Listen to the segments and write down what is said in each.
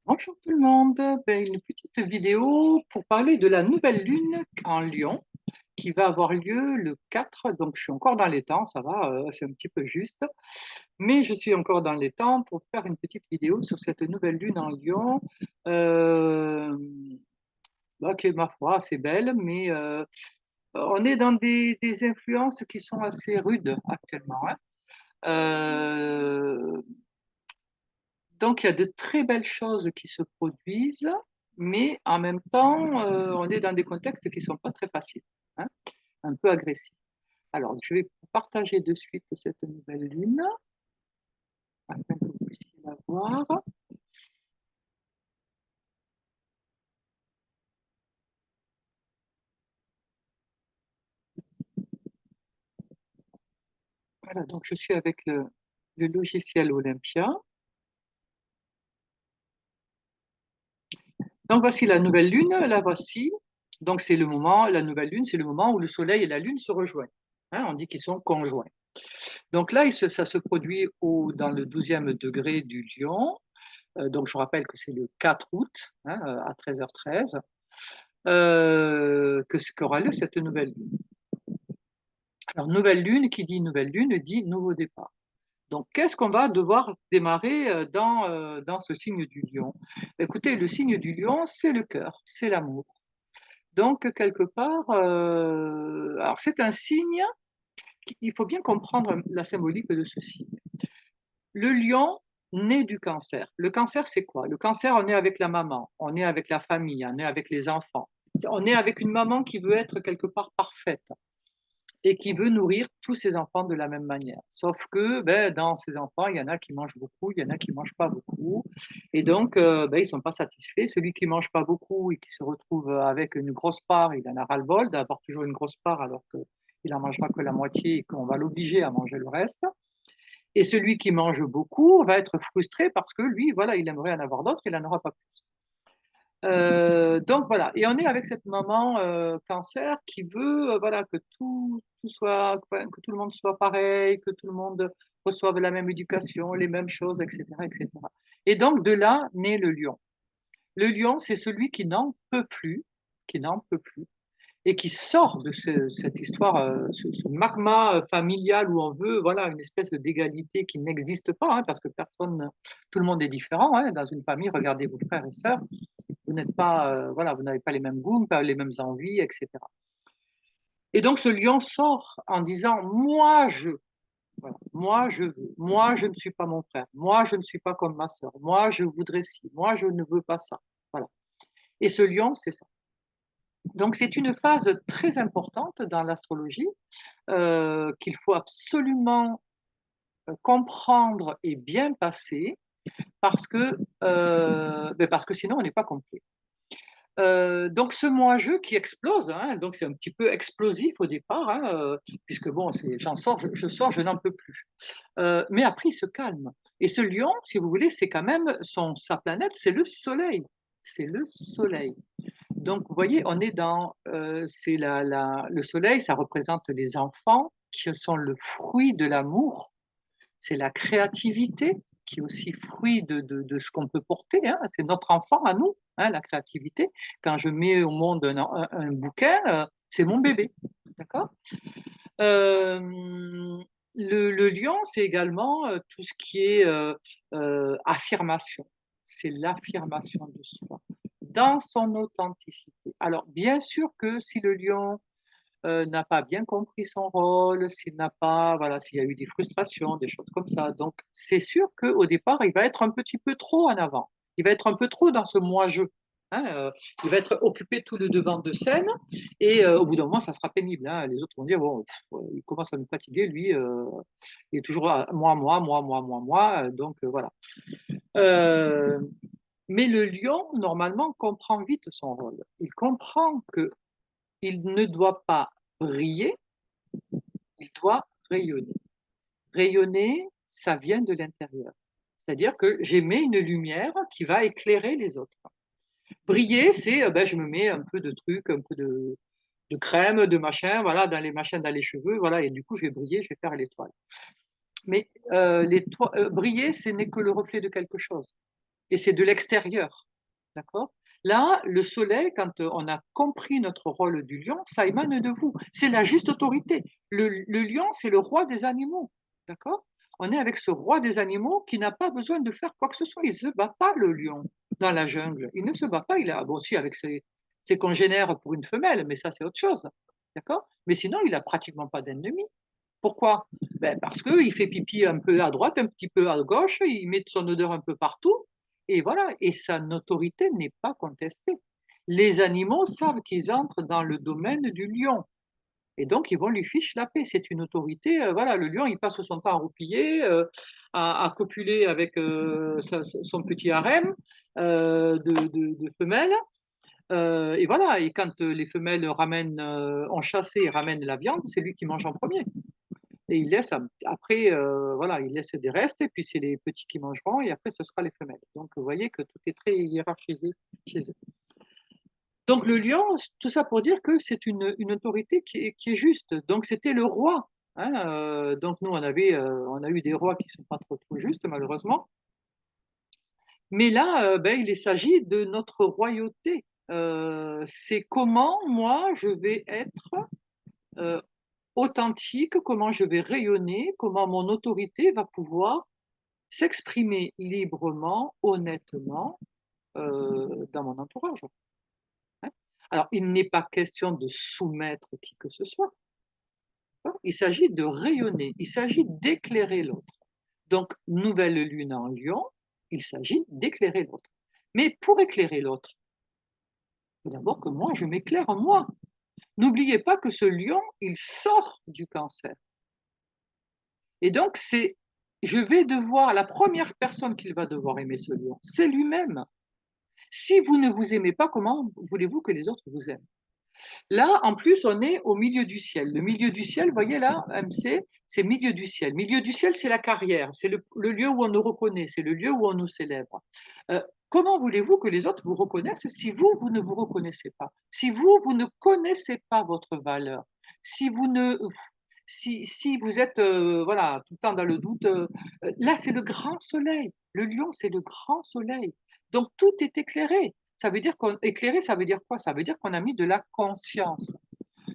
Bonjour tout le monde. Une petite vidéo pour parler de la nouvelle lune en Lion qui va avoir lieu le 4. Donc je suis encore dans les temps, ça va, c'est un petit peu juste, mais je suis encore dans les temps pour faire une petite vidéo sur cette nouvelle lune en Lion, euh, qui est ma foi assez belle, mais on est dans des influences qui sont assez rudes actuellement, hein. Euh, Donc, il y a de très belles choses qui se produisent, mais en même temps, on est dans des contextes qui ne sont pas très faciles, hein, un peu agressifs. Alors, je vais partager de suite cette nouvelle lune afin que vous puissiez la voir. Voilà, donc je suis avec le logiciel Olympia. Donc, voici la nouvelle lune, la voici. Donc, c'est le moment, la nouvelle lune, c'est le moment où le Soleil et la Lune se rejoignent, hein, on dit qu'ils sont conjoints. Donc là, ça se produit dans le 12e degré du Lion. Donc, je rappelle que c'est le 4 août, hein, à 13h13, qu'aura lieu cette nouvelle lune. Alors, nouvelle lune, qui dit nouvelle lune, dit nouveau départ. Donc, qu'est-ce qu'on va devoir démarrer dans ce signe du lion? Écoutez, le signe du lion, c'est le cœur, c'est l'amour. Donc, quelque part, alors c'est un signe, il faut bien comprendre la symbolique de ce signe. Le lion naît du cancer. Le cancer, c'est quoi? Le cancer, on est avec la maman, on est avec la famille, on est avec les enfants. On est avec une maman qui veut être quelque part parfaite et qui veut nourrir tous ses enfants de la même manière. Sauf que dans ces enfants, il y en a qui mangent beaucoup, il y en a qui ne mangent pas beaucoup. Et donc, ils ne sont pas satisfaits. Celui qui ne mange pas beaucoup et qui se retrouve avec une grosse part, il en a ras-le-bol d'avoir toujours une grosse part alors qu'il n'en mangera que la moitié et qu'on va l'obliger à manger le reste. Et celui qui mange beaucoup va être frustré parce que lui, voilà, il aimerait en avoir d'autres, il n'en aura pas plus. Donc voilà, et on est avec cette maman cancer qui veut voilà, que tout soit, que tout le monde soit pareil, que tout le monde reçoive la même éducation, les mêmes choses, etc., etc. Et donc de là naît le lion. Le lion, c'est celui qui n'en peut plus, qui n'en peut plus, et qui sort de cette histoire, ce magma familial où on veut voilà, une espèce d'égalité qui n'existe pas, hein, parce que personne, tout le monde est différent, hein, dans une famille. Regardez vos frères et sœurs, vous n'êtes pas, voilà, vous n'avez pas les mêmes goûts, pas les mêmes envies, etc. Et donc ce lion sort en disant, voilà, moi je veux, moi je ne suis pas mon frère, moi je ne suis pas comme ma sœur, moi je voudrais ci, moi je ne veux pas ça. Voilà. Et ce lion, c'est ça. Donc c'est une phase très importante dans l'astrologie qu'il faut absolument comprendre et bien passer parce que sinon on n'est pas complet. Donc ce moi-je qui explose, hein, donc c'est un petit peu explosif au départ, hein, puisque bon, j'en sors, je sors, je n'en peux plus. Mais après il se calme. Et ce lion, si vous voulez, c'est quand même sa planète, c'est le Soleil. C'est le Soleil. Donc, vous voyez, on est c'est le soleil, ça représente les enfants qui sont le fruit de l'amour, c'est la créativité qui est aussi fruit de ce qu'on peut porter, hein. C'est notre enfant à nous, hein, la créativité. Quand je mets au monde un bouquin, c'est mon bébé, d'accord? Euh, le lion, c'est également tout ce qui est affirmation. C'est l'affirmation de soi dans son authenticité. Alors, bien sûr que si le lion n'a pas bien compris son rôle, s'il n'a pas, voilà, s'il y a eu des frustrations, des choses comme ça, donc c'est sûr qu'au départ, il va être un petit peu trop en avant. Il va être un peu trop dans ce moi-je, hein, il va être occupé tout le devant de scène et au bout d'un moment, ça sera pénible, hein. Les autres vont dire, bon, il commence à me fatiguer, lui, il est toujours à moi, donc voilà. Euh, mais le lion, normalement, comprend vite son rôle. Il comprend qu'il ne doit pas briller, il doit rayonner. Rayonner, ça vient de l'intérieur. C'est-à-dire que j'émets une lumière qui va éclairer les autres. Briller, c'est je me mets un peu de trucs, un peu de crème, de machin, voilà, dans les machins, dans les cheveux, voilà, et du coup, je vais briller, je vais faire l'étoile. Mais briller, ce n'est que le reflet de quelque chose. et c'est de l'extérieur. D'accord? Là, le soleil, quand on a compris notre rôle du lion, ça émane de vous. C'est la juste autorité. Le lion, c'est le roi des animaux. D'accord? On est avec ce roi des animaux qui n'a pas besoin de faire quoi que ce soit. Il ne se bat pas, le lion, dans la jungle. Il ne se bat pas. Il a, bon, si, avec ses congénères pour une femelle, mais ça, c'est autre chose. D'accord? Mais sinon, il n'a pratiquement pas d'ennemis. Pourquoi? Ben parce qu'il fait pipi un peu à droite, un petit peu à gauche, il met son odeur un peu partout, et voilà, et sa notoriété n'est pas contestée. Les animaux savent qu'ils entrent dans le domaine du lion, et donc ils vont lui fiche la paix. C'est une autorité, voilà, le lion, il passe son temps à roupiller, à copuler avec son petit harem de femelles. Et voilà, et quand les femelles ont chassé et ramènent la viande, c'est lui qui mange en premier. Et il laisse après, voilà, il laisse des restes, et puis c'est les petits qui mangeront, et après ce sera les femelles. Donc vous voyez que tout est très hiérarchisé chez eux. Donc le lion, tout ça pour dire que c'est une autorité qui est juste. Donc c'était le roi. Hein, donc nous on a eu des rois qui sont pas trop justes malheureusement. Mais là, ben, il s'agit de notre royauté. C'est comment moi je vais être euh, authentique, comment je vais rayonner, comment mon autorité va pouvoir s'exprimer librement, honnêtement, dans mon entourage. Hein. Alors, il n'est pas question de soumettre qui que ce soit. Hein. Il s'agit de rayonner, il s'agit d'éclairer l'autre. Donc, nouvelle lune en lion, il s'agit d'éclairer l'autre. Mais pour éclairer l'autre, il faut d'abord que moi, je m'éclaire en moi. N'oubliez pas que ce lion, il sort du cancer. Et donc, je vais devoir, la première personne qu'il va devoir aimer ce lion, c'est lui-même. Si vous ne vous aimez pas, comment voulez-vous que les autres vous aiment? Là, en plus, on est au milieu du ciel. Le milieu du ciel, vous voyez là, MC, c'est milieu du ciel. Milieu du ciel, c'est la carrière, c'est le lieu où on nous reconnaît, c'est le lieu où on nous célèbre. Euh, Comment voulez-vous que les autres vous reconnaissent si vous, vous ne vous reconnaissez pas? Si vous, vous ne connaissez pas votre valeur? Si vous ne... Si vous êtes voilà, tout le temps dans le doute, là, c'est le grand soleil. Le lion, c'est le grand soleil. Donc, tout est éclairé. Ça veut dire qu'on éclairé, ça veut dire quoi? Ça veut dire qu'on a mis de la conscience.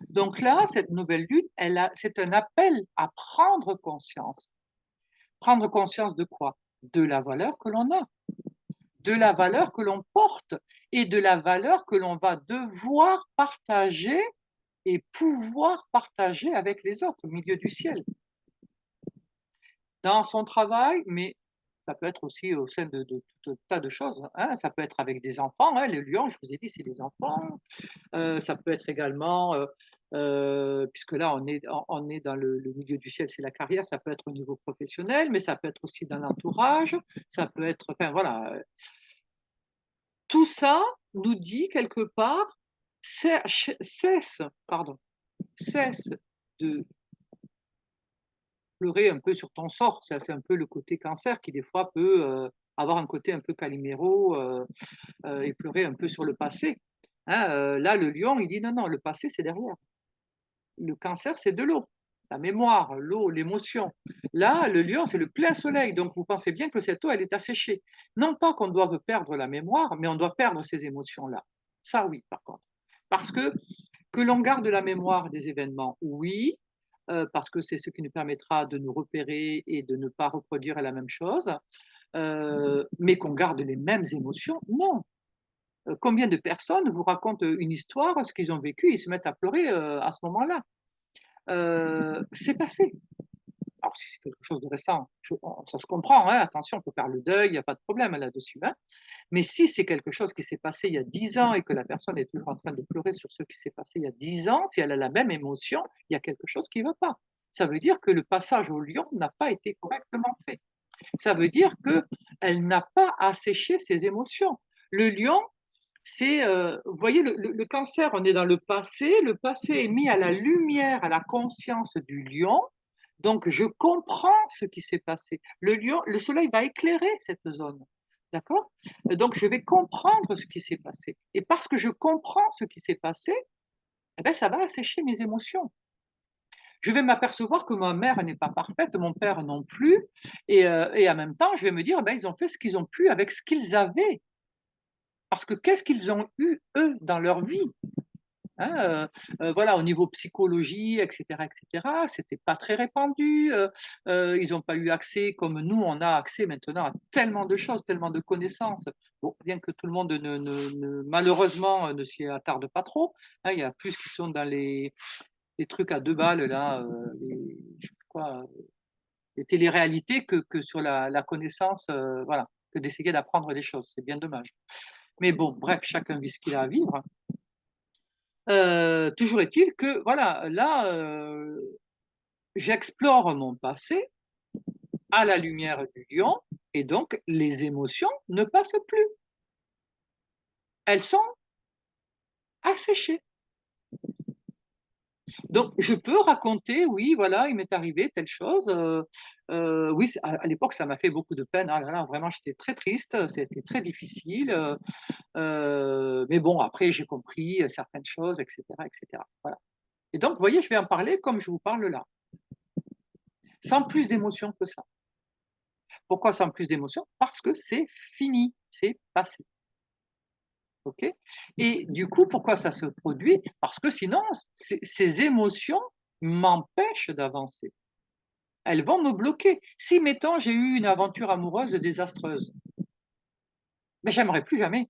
Donc là, cette nouvelle lune, c'est un appel à prendre conscience. Prendre conscience de quoi? De la valeur que l'on a, de la valeur que l'on porte, et de la valeur que l'on va devoir partager et pouvoir partager avec les autres au milieu du ciel, dans son travail, mais ça peut être aussi au sein de tout un tas de choses. Hein. Ça peut être avec des enfants. Hein. Les lions, je vous ai dit, c'est des enfants. Ça peut être également, puisque là on est dans le milieu du ciel, c'est la carrière, ça peut être au niveau professionnel, mais ça peut être aussi dans l'entourage, ça peut être, enfin voilà, tout ça nous dit quelque part, cesse, pardon, cesse de pleurer un peu sur ton sort. C'est un peu le côté cancer qui des fois peut avoir un côté un peu caliméro et pleurer un peu sur le passé. Hein, là, le lion, il dit non, non, le passé, c'est derrière. Le cancer, c'est de l'eau, la mémoire, l'eau, l'émotion. Là, le lion, c'est le plein soleil. Donc, vous pensez bien que cette eau, elle est asséchée. Non pas qu'on doive perdre la mémoire, mais on doit perdre ces émotions-là. Ça, oui, par contre. Parce que l'on garde la mémoire des événements, oui, parce que c'est ce qui nous permettra de nous repérer et de ne pas reproduire la même chose. Mais qu'on garde les mêmes émotions, non. Combien de personnes vous racontent une histoire, ce qu'ils ont vécu, ils se mettent à pleurer à ce moment-là. C'est passé. Alors, si c'est quelque chose de récent, ça se comprend, hein, attention, on peut faire le deuil, il n'y a pas de problème là-dessus. Hein. Mais si c'est quelque chose qui s'est passé il y a 10 ans et que la personne est toujours en train de pleurer sur ce qui s'est passé il y a 10 ans, si elle a la même émotion, il y a quelque chose qui ne va pas. Ça veut dire que le passage au lion n'a pas été correctement fait. Ça veut dire qu'elle n'a pas asséché ses émotions. Le lion, vous voyez, le cancer, on est dans le passé est mis à la lumière, à la conscience du lion, donc je comprends ce qui s'est passé. Le lion, le soleil va éclairer cette zone, d'accord? Donc je vais comprendre ce qui s'est passé. Et parce que je comprends ce qui s'est passé, eh ben, ça va assécher mes émotions. Je vais m'apercevoir que ma mère n'est pas parfaite, mon père non plus, et en même temps, je vais me dire: «Ben, ils ont fait ce qu'ils ont pu avec ce qu'ils avaient». Parce que qu'est-ce qu'ils ont eu, eux, dans leur vie? Hein, voilà, au niveau psychologie et cetera, c'était pas très répandu, ils ont pas eu accès comme nous, on a accès maintenant à tellement de choses, tellement de connaissances. Bon, bien que tout le monde malheureusement, ne s'y attarde pas trop, hein, il y a plus qui sont dans les trucs à 2 balles là, les je sais plus quoi, les téléréalités que sur la connaissance, voilà, que d'essayer d'apprendre des choses. C'est bien dommage. Mais bon, bref, chacun vit ce qu'il a à vivre. Toujours est-il que voilà, là, j'explore mon passé à la lumière du lion et donc les émotions ne passent plus. Elles sont asséchées. Donc je peux raconter, oui, voilà, il m'est arrivé telle chose, oui, c'est à l'époque, ça m'a fait beaucoup de peine. Ah là là, vraiment, j'étais très triste, c'était très difficile, mais bon, après j'ai compris, certaines choses et cetera. Voilà et donc vous voyez, je vais en parler comme je vous parle là, sans plus d'émotion que ça. Pourquoi sans plus d'émotion? Parce que c'est fini, c'est passé. OK? Et du coup, pourquoi ça se produit? Parce que sinon, ces émotions m'empêchent d'avancer. Elles vont me bloquer. Si, mettons, j'ai eu une aventure amoureuse désastreuse, mais j'aimerais plus jamais.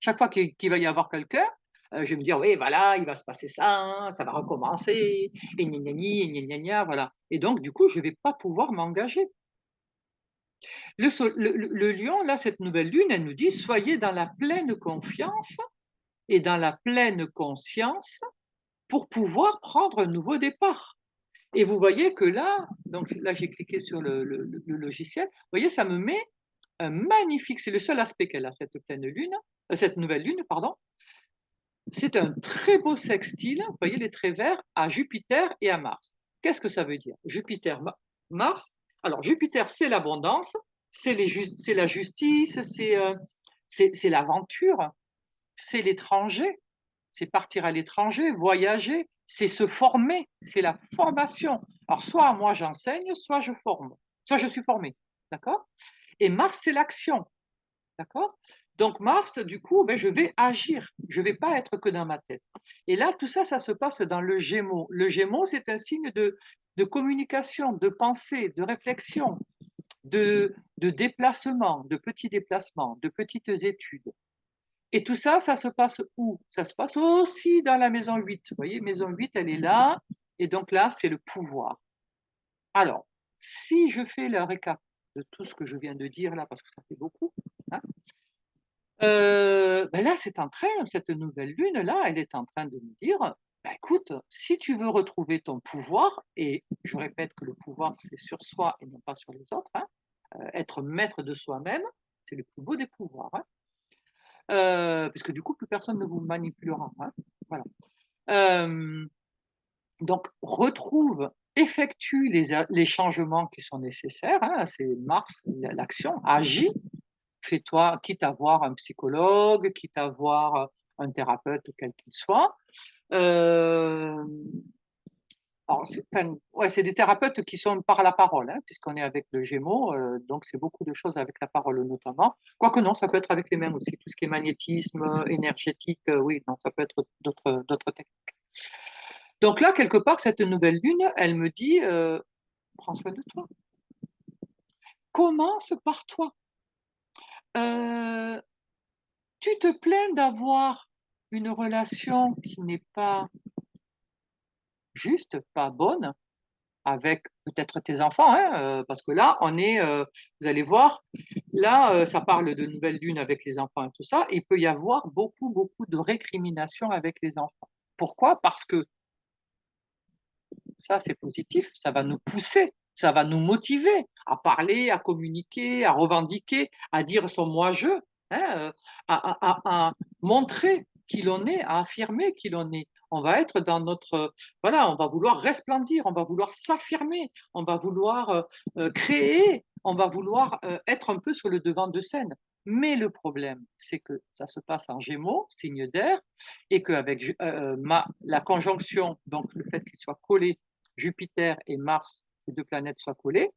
Chaque fois qu'il va y avoir quelqu'un, je vais me dire: «Oui, voilà, il va se passer ça, hein, ça va recommencer et gna gna gni et gna gna gna», voilà et donc du coup, je ne vais pas pouvoir m'engager. Le lion, là, cette nouvelle lune, elle nous dit: «Soyez dans la pleine confiance et dans la pleine conscience pour pouvoir prendre un nouveau départ». Et vous voyez que là, donc là, j'ai cliqué sur le logiciel. Vous voyez, ça me met un magnifique, c'est le seul aspect qu'elle a, cette pleine lune, cette nouvelle lune, pardon. C'est un très beau sextile, vous voyez les traits verts, à Jupiter et à Mars. Qu'est-ce que ça veut dire? Jupiter, Mars. Alors Jupiter, c'est l'abondance, c'est la justice, c'est l'aventure, c'est l'étranger, c'est partir à l'étranger, voyager, c'est se former, c'est la formation. Alors soit moi j'enseigne, soit je forme, soit je suis formé, d'accord? Et Mars, c'est l'action. D'accord? Donc Mars, du coup, beh, je vais agir, je ne vais pas être que dans ma tête. Et là, tout ça, ça se passe dans le Gémeaux. Le Gémeaux, c'est un signe de communication, de pensée, de réflexion, de déplacement, de petits déplacements, de petites études. Et tout ça, ça se passe où? Ça se passe aussi dans la maison 8. Vous voyez, maison 8, elle est là, et donc là, c'est le pouvoir. Alors, si je fais le récap de tout ce que je viens de dire là, parce que ça fait beaucoup, hein. Bah, là, cette nouvelle lune-là, elle est en train de me dire: «Bah, écoute, si tu veux retrouver ton pouvoir» et je répète que le pouvoir, c'est sur soi et non pas sur les autres, hein, être maître de soi-même, c'est le plus beau des pouvoirs, hein, puisque du coup, plus personne ne vous manipulera, hein, voilà. Hem, donc retrouve, effectue les changements qui sont nécessaires, hein, c'est Mars, l'action, agis. Fais-toi, quitte à voir un psychologue, quitte à voir, un thérapeute quel qu'il soit. Hem, alors ouais, c'est des thérapeutes qui sont par la parole, hein, puisqu'on est avec le Gémeaux, donc c'est beaucoup de choses avec la parole notamment. Quoique non, ça peut être avec les mains aussi, tout ce qui est magnétisme, énergétique, oui, non, ça peut être d'autres techniques. Donc là, quelque part, cette nouvelle lune, elle me dit, «Prends soin de toi. Commence par toi. Heu, Tu te plains d'avoir une relation qui n'est pas juste, pas bonne, avec peut-être tes enfants, hein, parce que là, vous allez voir, là, ça parle de nouvelle lune avec les enfants et tout ça. Il peut y avoir beaucoup, beaucoup de récriminations avec les enfants. Pourquoi? Parce que ça, c'est positif, ça va nous pousser, ça va nous motiver à parler, à communiquer, à revendiquer, à dire son moi-je, hein, à montrer qui l'on est, à affirmer qui l'on est. On va être dans notre, voilà, on va vouloir resplendir, on va vouloir s'affirmer, on va vouloir, créer, on va vouloir, être un peu sur le devant de scène. Mais le problème, c'est que ça se passe en Gémeaux, signe d'air, et qu'avec Ju ma la conjonction, donc le fait qu'il soit collé Jupiter et Mars, ces deux planètes soient collées,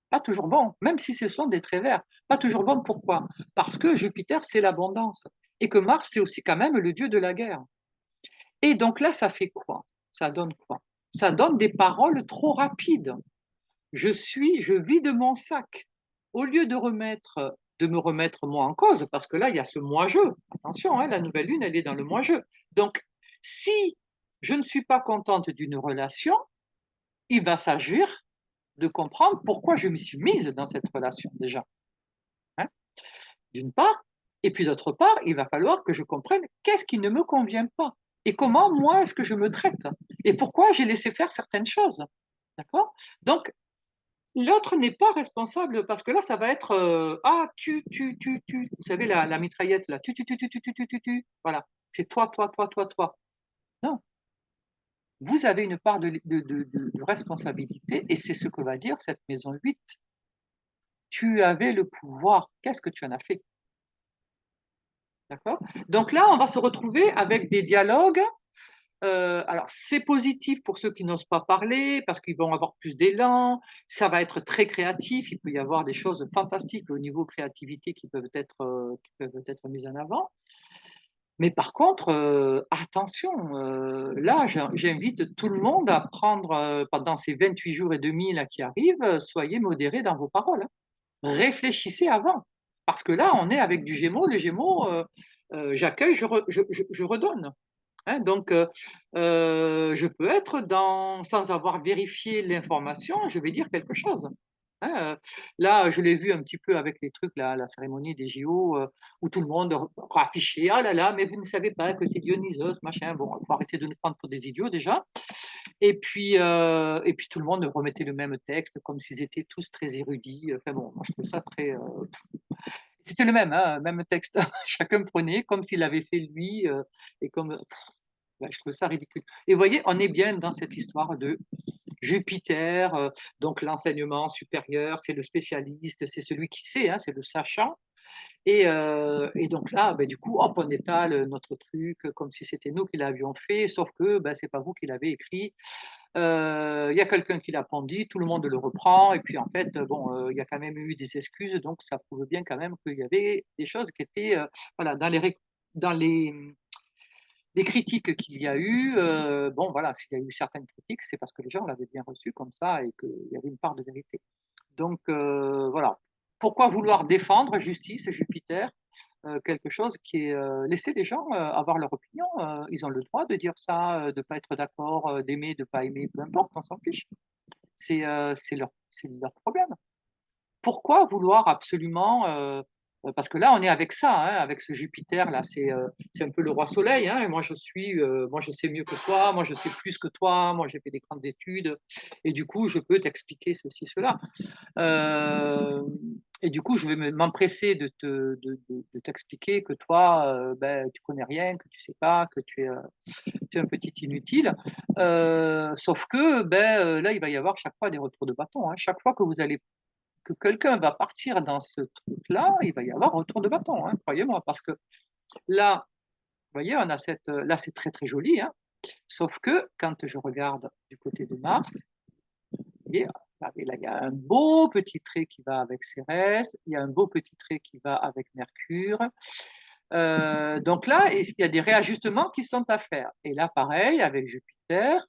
pas toujours bon, même si ce sont des traits verts. Pas toujours bon, pourquoi? Parce que Jupiter, c'est l'abondance et que Mars, c'est aussi quand même le dieu de la guerre. Et donc là, ça fait quoi? Ça donne quoi? Ça donne des paroles trop rapides. Je vis de mon sac. Au lieu de me remettre moi en cause, parce que là, il y a ce moi-je. Attention, hein, la nouvelle lune, elle est dans le moi-je. Donc, si je ne suis pas contente d'une relation, il va s'agir de comprendre pourquoi je me suis mise dans cette relation déjà, hein, d'une part. Et puis d'autre part, il va falloir que je comprenne qu'est-ce qui ne me convient pas et comment moi est-ce que je me traite et pourquoi j'ai laissé faire certaines choses. D'accord? Donc, l'autre n'est pas responsable parce que là, ça va être ah, tu. Vous savez, la mitraillette, là, tu. Voilà. C'est toi, toi, toi, toi, toi. Non. Vous avez une part de responsabilité et c'est ce que va dire cette maison 8. Tu avais le pouvoir. Qu'est-ce que tu en as fait? D'accord? Donc là, on va se retrouver avec des dialogues. Alors, c'est positif pour ceux qui n'osent pas parler parce qu'ils vont avoir plus d'élan. Ça va être très créatif. Il peut y avoir des choses fantastiques au niveau créativité qui peuvent être mises en avant. Mais par contre, attention, là, j'invite tout le monde à prendre, pendant ces 28 jours et demi là qui arrivent, soyez modérés dans vos paroles, hein. Réfléchissez avant. Parce que là, on est avec du Gémeaux. Le Gémeaux, j'accueille, je redonne. Hein, donc, je peux être sans avoir vérifié l'information, je vais dire quelque chose. Hein, là, je l'ai vu un petit peu avec les trucs, la cérémonie des JO, où tout le monde affichait: «Ah là là, mais vous ne savez pas que c'est Dionysos, machin». Bon, il faut arrêter de nous prendre pour des idiots déjà. Et puis tout le monde remettait le même texte, comme s'ils étaient tous très érudits. Enfin bon, moi je trouve ça très. C'était le même, hein, même texte. Chacun prenait comme s'il l'avait fait lui, et comme. Bah, je trouve ça ridicule. Et vous voyez, on est bien dans cette histoire de Jupiter, donc l'enseignement supérieur, c'est le spécialiste, c'est celui qui sait, hein, c'est le sachant. Et donc là, bah, du coup, hop, on étale notre truc comme si c'était nous qui l'avions fait, sauf que bah, c'est pas vous qui l'avez écrit. Il y a quelqu'un qui l'a pondu, tout le monde le reprend, et puis en fait, bon, il y a quand même eu des excuses, donc ça prouve bien quand même qu'il y avait des choses qui étaient, voilà, dans les critiques qu'il y a eu, bon voilà, s'il y a eu certaines critiques, c'est parce que les gens l'avaient bien reçu comme ça et qu'il y avait une part de vérité. Donc voilà. Pourquoi vouloir défendre, justice, Jupiter, quelque chose qui est, laisser les gens, avoir leur opinion, ils ont le droit de dire ça, de ne pas être d'accord, d'aimer, de ne pas aimer, peu importe, on s'en fiche. C'est leur problème. Pourquoi vouloir absolument, parce que là, on est avec ça, hein, avec ce Jupiter-là, c'est un peu le roi soleil, hein, et moi je sais mieux que toi, moi je sais plus que toi, moi j'ai fait des grandes études, et du coup, je peux t'expliquer ceci, cela. Heu, et du coup, je vais m'empresser de t'expliquer que toi, ben, tu connais rien, que tu sais pas, que tu es un petit inutile. Sauf que, ben, là, il va y avoir chaque fois des retours de bâton, hein. Chaque fois que quelqu'un va partir dans ce truc-là, il va y avoir retour de bâton, hein, croyez-moi. Parce que là, vous voyez, on a là, c'est très, très joli, hein. Sauf que quand je regarde du côté de Mars, vous voyez, là, il y a un beau petit trait qui va avec Cérès, il y a un beau petit trait qui va avec Mercure. Donc là, il y a des réajustements qui sont à faire. Et là, pareil, avec Jupiter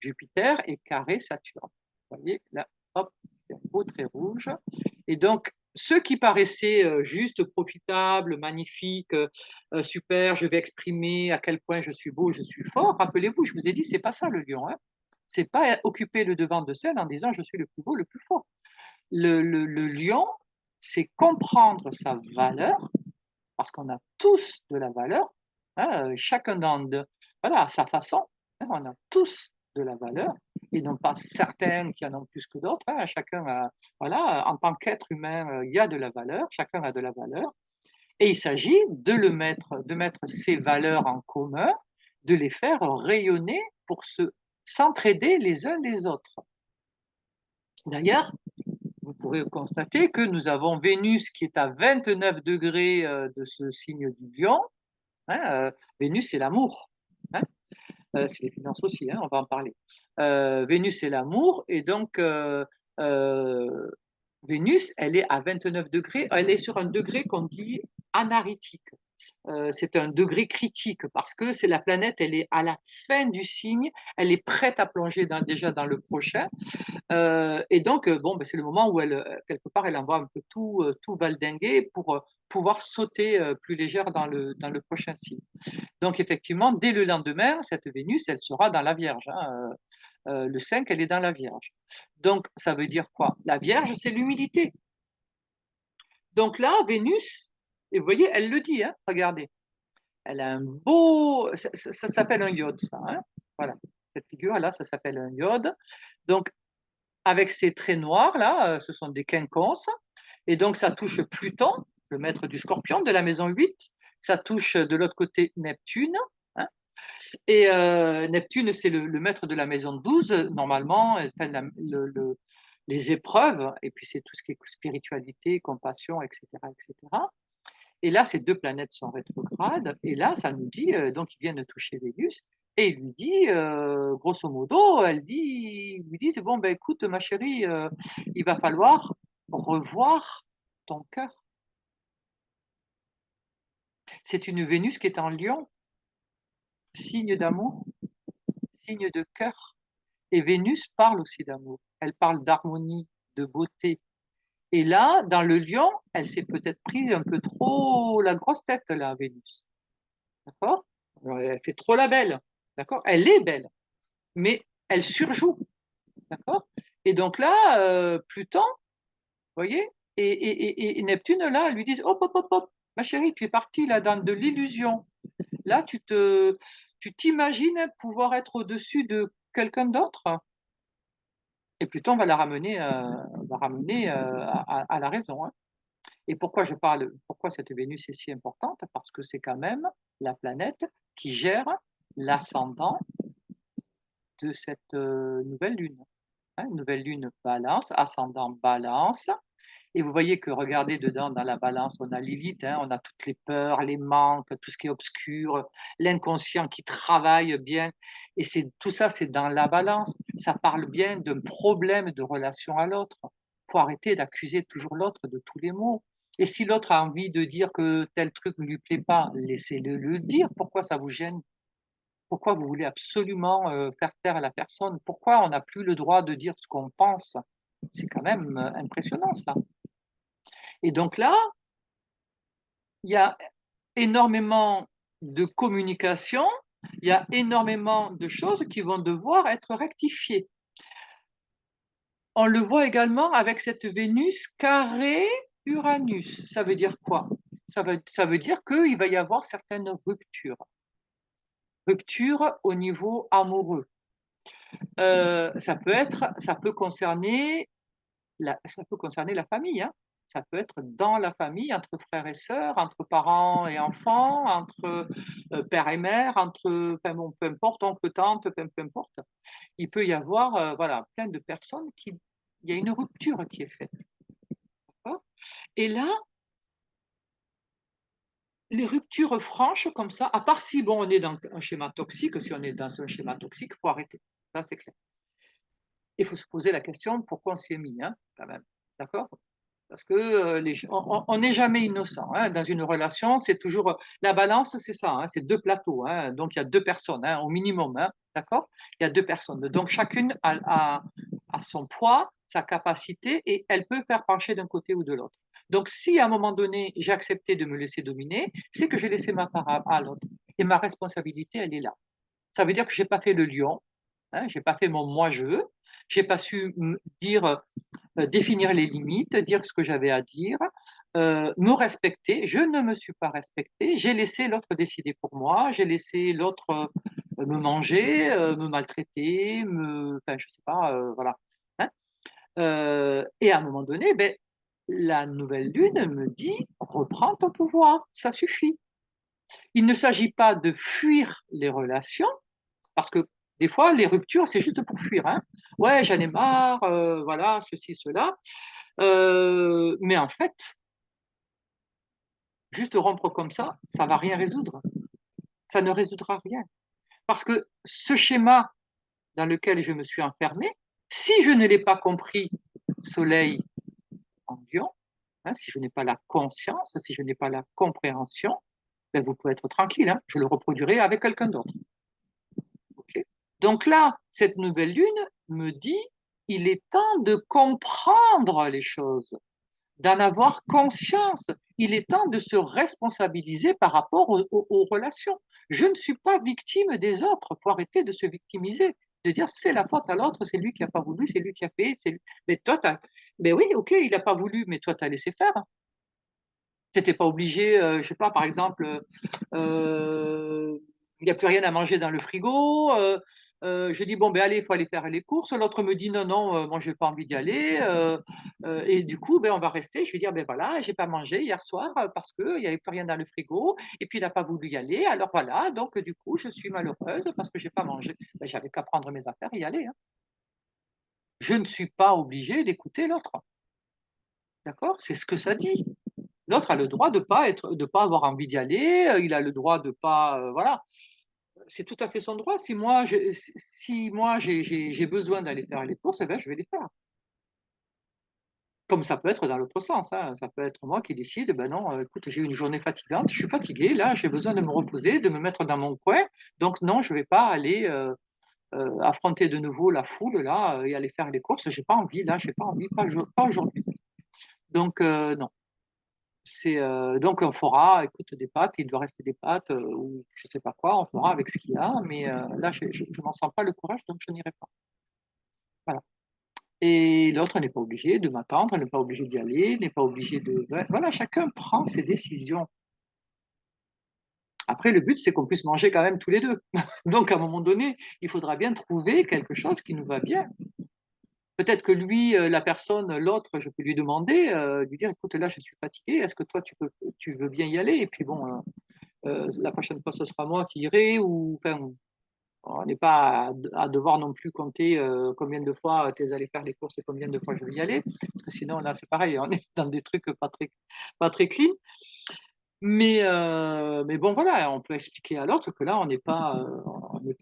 est carré Saturne. Vous voyez, là, hop, il y a un beau trait rouge. Et donc, ce qui paraissait juste profitable, magnifique, super, je vais exprimer à quel point je suis beau, je suis fort. Rappelez-vous, je vous ai dit, c'est pas ça le lion, hein. C'est pas occuper le devant de scène en disant je suis le plus beau, le plus fort. Le lion, c'est comprendre sa valeur, parce qu'on a tous de la valeur, hein, chacun voilà, à sa façon, hein, on a tous de la valeur, et non pas certaines qui en ont plus que d'autres, hein, chacun a, voilà, en tant qu'être humain, il y a de la valeur, chacun a de la valeur, et il s'agit de mettre ces valeurs en commun, de les faire rayonner pour s'entraider les uns les autres. D'ailleurs, vous pourrez constater que nous avons Vénus qui est à 29 degrés de ce signe du lion. Hein, Vénus, c'est l'amour. Hein. c'est les finances aussi, hein, on va en parler. Vénus, c'est l'amour et donc Vénus, elle est à 29 degrés, elle est sur un degré qu'on dit anaritique. C'est un degré critique parce que c'est la planète, elle est à la fin du signe, elle est prête à plonger déjà dans le prochain. Et donc, bon, ben, c'est le moment où elle, quelque part, elle envoie un peu tout valdinguer pour pouvoir sauter plus légère dans le prochain signe. Donc, effectivement, dès le lendemain, cette Vénus, elle sera dans la Vierge, hein. Le 5, elle est dans la Vierge. Donc, ça veut dire quoi? La Vierge, c'est l'humilité. Donc là, Vénus, et vous voyez, elle le dit, hein, regardez, elle a un beau, ça s'appelle un iode, ça, hein. Voilà, cette figure-là, ça s'appelle un iode. Donc, avec ces traits noirs, là, ce sont des quinconces, et donc ça touche Pluton, le maître du Scorpion, de la maison 8. Ça touche de l'autre côté Neptune, hein. Et Neptune, c'est le maître de la maison 12, normalement, enfin, les épreuves, et puis c'est tout ce qui est spiritualité, compassion, etc., etc. Et là, ces deux planètes sont rétrogrades, et là, ça nous dit, donc, ils viennent de toucher Vénus, et il lui dit, grosso modo, il lui dit, c'est bon, ben écoute, ma chérie, il va falloir revoir ton cœur. C'est une Vénus qui est en Lion, signe d'amour, signe de cœur. Et Vénus parle aussi d'amour. Elle parle d'harmonie, de beauté. Et là, dans le Lion, elle s'est peut-être prise un peu trop la grosse tête, là, Vénus. D'accord? Alors, elle fait trop la belle. D'accord? Elle est belle, mais elle surjoue. D'accord? Et donc là, Pluton, vous voyez, et Neptune, là, lui disent hop, hop, hop, hop, ma chérie, tu es partie là dans de l'illusion. Là, tu t'imagines pouvoir être au-dessus de quelqu'un d'autre. Et Pluton va ramener à la raison, hein. Et pourquoi cette Vénus est si importante? Parce que c'est quand même la planète qui gère l'ascendant de cette nouvelle lune, hein. Nouvelle lune balance, ascendant balance. Et vous voyez que regardez dedans, dans la balance, on a Lilith, hein, on a toutes les peurs, les manques, tout ce qui est obscur, l'inconscient qui travaille bien. Et tout ça, c'est dans la balance. Ça parle bien d'un problème de relation à l'autre. Il faut arrêter d'accuser toujours l'autre de tous les maux. Et si l'autre a envie de dire que tel truc ne lui plaît pas, laissez-le le dire. Pourquoi ça vous gêne? Pourquoi vous voulez absolument faire taire à la personne? Pourquoi on n'a plus le droit de dire ce qu'on pense? C'est quand même impressionnant ça. Et donc là, il y a énormément de communication, il y a énormément de choses qui vont devoir être rectifiées. On le voit également avec cette Vénus carré Uranus. Ça veut dire quoi? Ça veut dire qu'il va y avoir certaines ruptures. Ruptures au niveau amoureux. Ça peut concerner ça peut concerner la famille, hein. Ça peut être dans la famille, entre frères et sœurs, entre parents et enfants, entre père et mère, enfin bon, peu importe, oncle, tante, peu importe. Il peut y avoir, voilà, plein de personnes il y a une rupture qui est faite. D'accord. Et là, les ruptures franches comme ça, à part si bon, on est dans un schéma toxique, si on est dans un schéma toxique, il faut arrêter. Ça, c'est clair. Il faut se poser la question pourquoi on s'y est mis, hein, quand même. D'accord. Parce que on n'est jamais innocent, hein. Dans une relation, c'est toujours la balance, c'est ça, hein, c'est deux plateaux, hein. Donc il y a deux personnes, hein, au minimum, hein, d'accord? Il y a deux personnes. Donc chacune a son poids, sa capacité, et elle peut faire pencher d'un côté ou de l'autre. Donc si à un moment donné, j'ai accepté de me laisser dominer, c'est que j'ai laissé ma part à l'autre. Et ma responsabilité, elle est là. Ça veut dire que j'ai pas fait le lion, hein, j'ai pas fait mon moi je veux, j'ai pas su dire définir les limites, dire ce que j'avais à dire, me respecter. Je ne me suis pas respectée. J'ai laissé l'autre décider pour moi. J'ai laissé l'autre me manger, me maltraiter, enfin, je sais pas, voilà, hein. Et à un moment donné, ben, la nouvelle lune me dit reprends ton pouvoir, ça suffit. Il ne s'agit pas de fuir les relations, parce que des fois, les ruptures, c'est juste pour fuir, hein. Ouais, j'en ai marre, voilà, ceci, cela. Mais en fait, juste rompre comme ça va rien résoudre. Ça ne résoudra rien. Parce que ce schéma dans lequel je me suis enfermée, si je ne l'ai pas compris, Soleil en Lion, hein, si je n'ai pas la conscience, si je n'ai pas la compréhension, ben vous pouvez être tranquille, hein, je le reproduirai avec quelqu'un d'autre. Okay. Donc là, cette nouvelle lune me dit, il est temps de comprendre les choses, d'en avoir conscience. Il est temps de se responsabiliser par rapport aux relations. Je ne suis pas victime des autres. Il faut arrêter de se victimiser, de dire c'est la faute à l'autre, c'est lui qui n'a pas voulu, c'est lui qui a fait. Mais toi, mais oui, ok, il n'a pas voulu, mais toi, tu as laissé faire. Tu n'étais pas obligé, je ne sais pas, par exemple, il n'y a plus rien à manger dans le frigo. Je dis, bon, ben allez, il faut aller faire les courses. L'autre me dit, non, non, moi, je n'ai pas envie d'y aller. Et du coup, ben, on va rester. Je vais dire, ben voilà, je n'ai pas mangé hier soir parce qu'il n'y avait plus rien dans le frigo. Et puis, il n'a pas voulu y aller. Alors voilà, donc du coup, je suis malheureuse parce que je n'ai pas mangé. Ben, j'avais qu'à prendre mes affaires et y aller. Hein. Je ne suis pas obligée d'écouter l'autre. D'accord? C'est ce que ça dit. L'autre a le droit de pas avoir envie d'y aller, il a le droit de pas, voilà. C'est tout à fait son droit. Si moi j'ai besoin d'aller faire les courses, eh ben, je vais les faire. Comme ça peut être dans l'autre sens, hein. Ça peut être moi qui décide, ben non, écoute, j'ai eu une journée fatigante, je suis fatigué, là, j'ai besoin de me reposer, de me mettre dans mon coin. Donc non, je vais pas aller, affronter de nouveau la foule là, et aller faire les courses. J'ai pas envie là, j'ai pas envie, pas aujourd'hui. Donc non. Donc on fera, écoute, des pâtes, il doit rester des pâtes ou je sais pas quoi, on fera avec ce qu'il y a, mais là je m'en sens pas le courage, donc je n'irai pas. Voilà. Et l'autre n'est pas obligé de m'attendre, n'est pas obligé d'y aller, n'est pas obligé de. Ouais, voilà, chacun prend ses décisions. Après, le but, c'est qu'on puisse manger quand même tous les deux. Donc, à un moment donné, il faudra bien trouver quelque chose qui nous va bien. Peut-être que lui, la personne, l'autre, je peux lui demander, lui dire, écoute, là, je suis fatigué, est-ce que toi, tu veux bien y aller? Et puis bon, la prochaine fois, ce sera moi qui irai, ou enfin, on n'est pas à devoir non plus compter combien de fois tu es allé faire les courses et combien de fois je vais y aller, parce que sinon, là, c'est pareil, on est dans des trucs pas très clean. Mais bon, voilà, on peut expliquer à l'autre que là, on n'est pas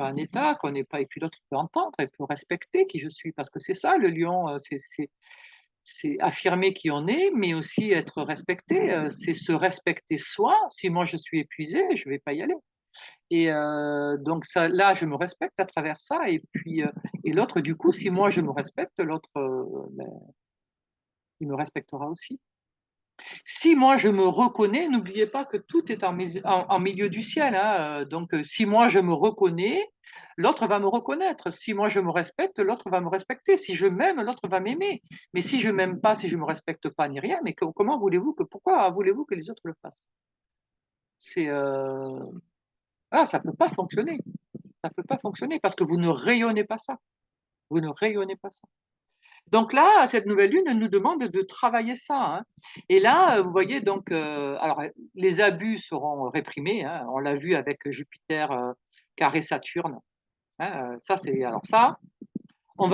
en état, qu'on n'est pas, et puis l'autre peut entendre et peut respecter qui je suis, parce que c'est ça, le lion, c'est affirmer qui on est, mais aussi être respecté, c'est se respecter soi. Si moi je suis épuisé, je ne vais pas y aller. Et donc ça, là, je me respecte à travers ça. Et puis, et l'autre, du coup, si moi je me respecte, l'autre, ben, il me respectera aussi. Si moi je me reconnais, n'oubliez pas que tout est en milieu du ciel. Hein, donc, si moi je me reconnais, l'autre va me reconnaître. Si moi je me respecte, l'autre va me respecter. Si je m'aime, l'autre va m'aimer. Mais si je m'aime pas, si je me respecte pas ni rien, mais comment voulez-vous pourquoi voulez-vous que les autres le fassent? C'est ça peut pas fonctionner. Ça peut pas fonctionner parce que vous ne rayonnez pas ça. Vous ne rayonnez pas ça. Donc là, cette nouvelle lune, elle nous demande de travailler ça. Hein. Et là, vous voyez, donc, alors, les abus seront réprimés. Hein. On l'a vu avec Jupiter carré Saturne. Hein. Ça, c'est alors ça. Il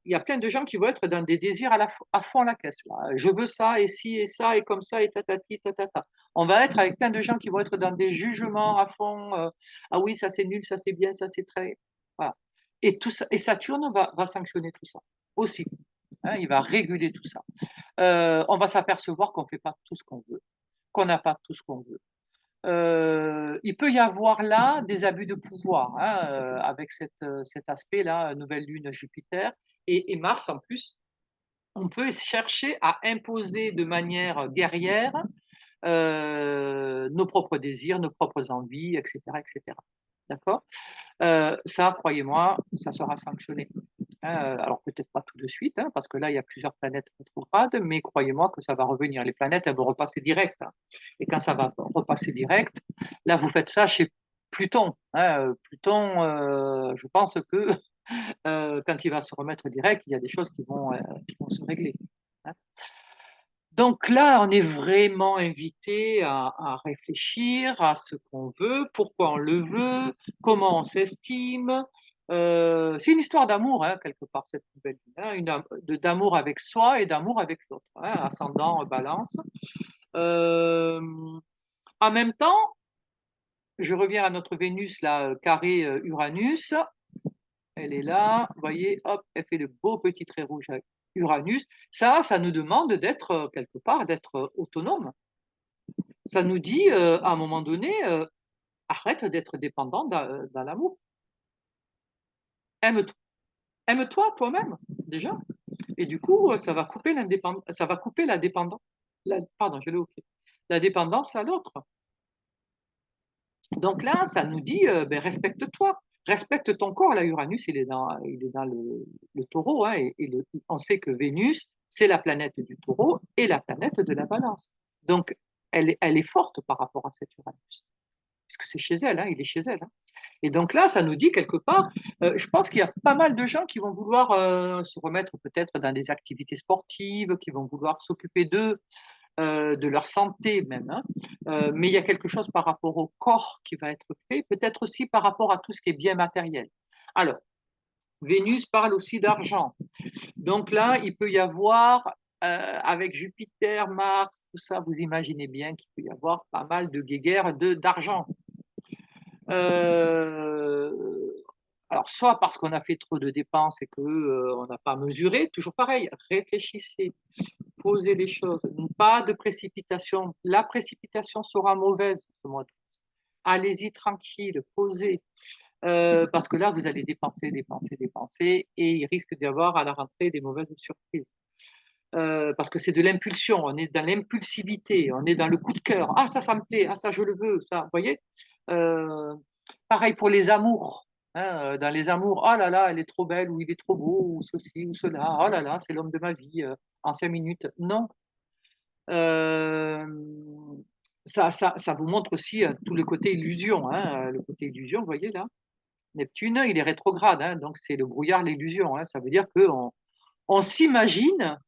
y a plein de gens qui vont être dans des désirs à fond la caisse. Là. Je veux ça et ci et ça et comme ça et tatati tatata. On va être avec plein de gens qui vont être dans des jugements à fond. Ah oui, ça c'est nul, ça c'est bien, ça c'est très. Voilà. Et tout ça, et Saturne va sanctionner tout ça aussi. Hein, il va réguler tout ça. On va s'apercevoir qu'on ne fait pas tout ce qu'on veut, qu'on n'a pas tout ce qu'on veut. Il peut y avoir là des abus de pouvoir hein, avec cet aspect-là, nouvelle lune Jupiter et Mars en plus. On peut chercher à imposer de manière guerrière nos propres désirs, nos propres envies, etc. etc. D'accord. Ça, croyez-moi, ça sera sanctionné. Hein, alors peut-être pas tout de suite, hein, parce que là, il y a plusieurs planètes rétrogrades, mais croyez-moi que ça va revenir. Les planètes, elles vont repasser direct. Hein. Et quand ça va repasser direct, là, vous faites ça chez Pluton. Hein. Pluton, je pense que quand il va se remettre direct, il y a des choses qui vont se régler. Hein. Donc là, on est vraiment invité à réfléchir à ce qu'on veut, pourquoi on le veut, comment on s'estime. C'est une histoire d'amour, hein, quelque part, cette nouvelle vie, hein, d'amour avec soi et d'amour avec l'autre, hein, ascendant balance. Euh, En même temps, je reviens à notre Vénus, là, carré Uranus. Elle est là, vous voyez, hop, elle fait le beau petit trait rouge à Uranus. Ça nous demande d'être, quelque part, d'être, autonome. Ça nous dit, à un moment donné, arrête d'être dépendant dans l'amour. Aime-toi aime-toi toi-même, déjà. Et du coup, ça va couper la dépendance pardon, je l'ai OK. La dépendance à l'autre. Donc là, ça nous dit, beh, respecte-toi, respecte ton corps. Là, Uranus, il est dans le Taureau, hein, on sait que Vénus, c'est la planète du Taureau et la planète de la Balance. Donc elle est forte par rapport à cet Uranus, puisque c'est chez elle, hein, il est chez elle, hein. Et donc là, ça nous dit quelque part, je pense qu'il y a pas mal de gens qui vont vouloir, se remettre peut-être dans des activités sportives, qui vont vouloir s'occuper d'eux, de leur santé même, hein. Mais il y a quelque chose par rapport au corps qui va être fait, peut-être aussi par rapport à tout ce qui est bien matériel. Alors, Vénus parle aussi d'argent. Donc là, il peut y avoir, avec Jupiter, Mars, tout ça, vous imaginez bien qu'il peut y avoir pas mal de guéguerres d'argent. Euh, alors, soit parce qu'on a fait trop de dépenses et qu'on n'a pas mesuré, toujours pareil, réfléchissez, posez les choses, pas de précipitation. La précipitation sera mauvaise ce mois d'août. Allez-y tranquille, posez, parce que là, vous allez dépenser, dépenser, dépenser, et il risque d'y avoir à la rentrée des mauvaises surprises. Parce que c'est de l'impulsion, on est dans l'impulsivité, on est dans le coup de cœur. Ah, ça me plaît, ah, ça, je le veux, ça, vous voyez. Euh, Pareil pour les amours, hein, dans les amours, oh là là, elle est trop belle, ou il est trop beau, ou ceci, ou cela, oh là là, c'est l'homme de ma vie, en 5 minutes. Non. Euh, ça vous montre aussi tout le côté illusion, hein, le côté illusion, vous voyez là. Neptune, il est rétrograde, hein, donc c'est le brouillard, l'illusion, hein. Ça veut dire qu'on on s'imagine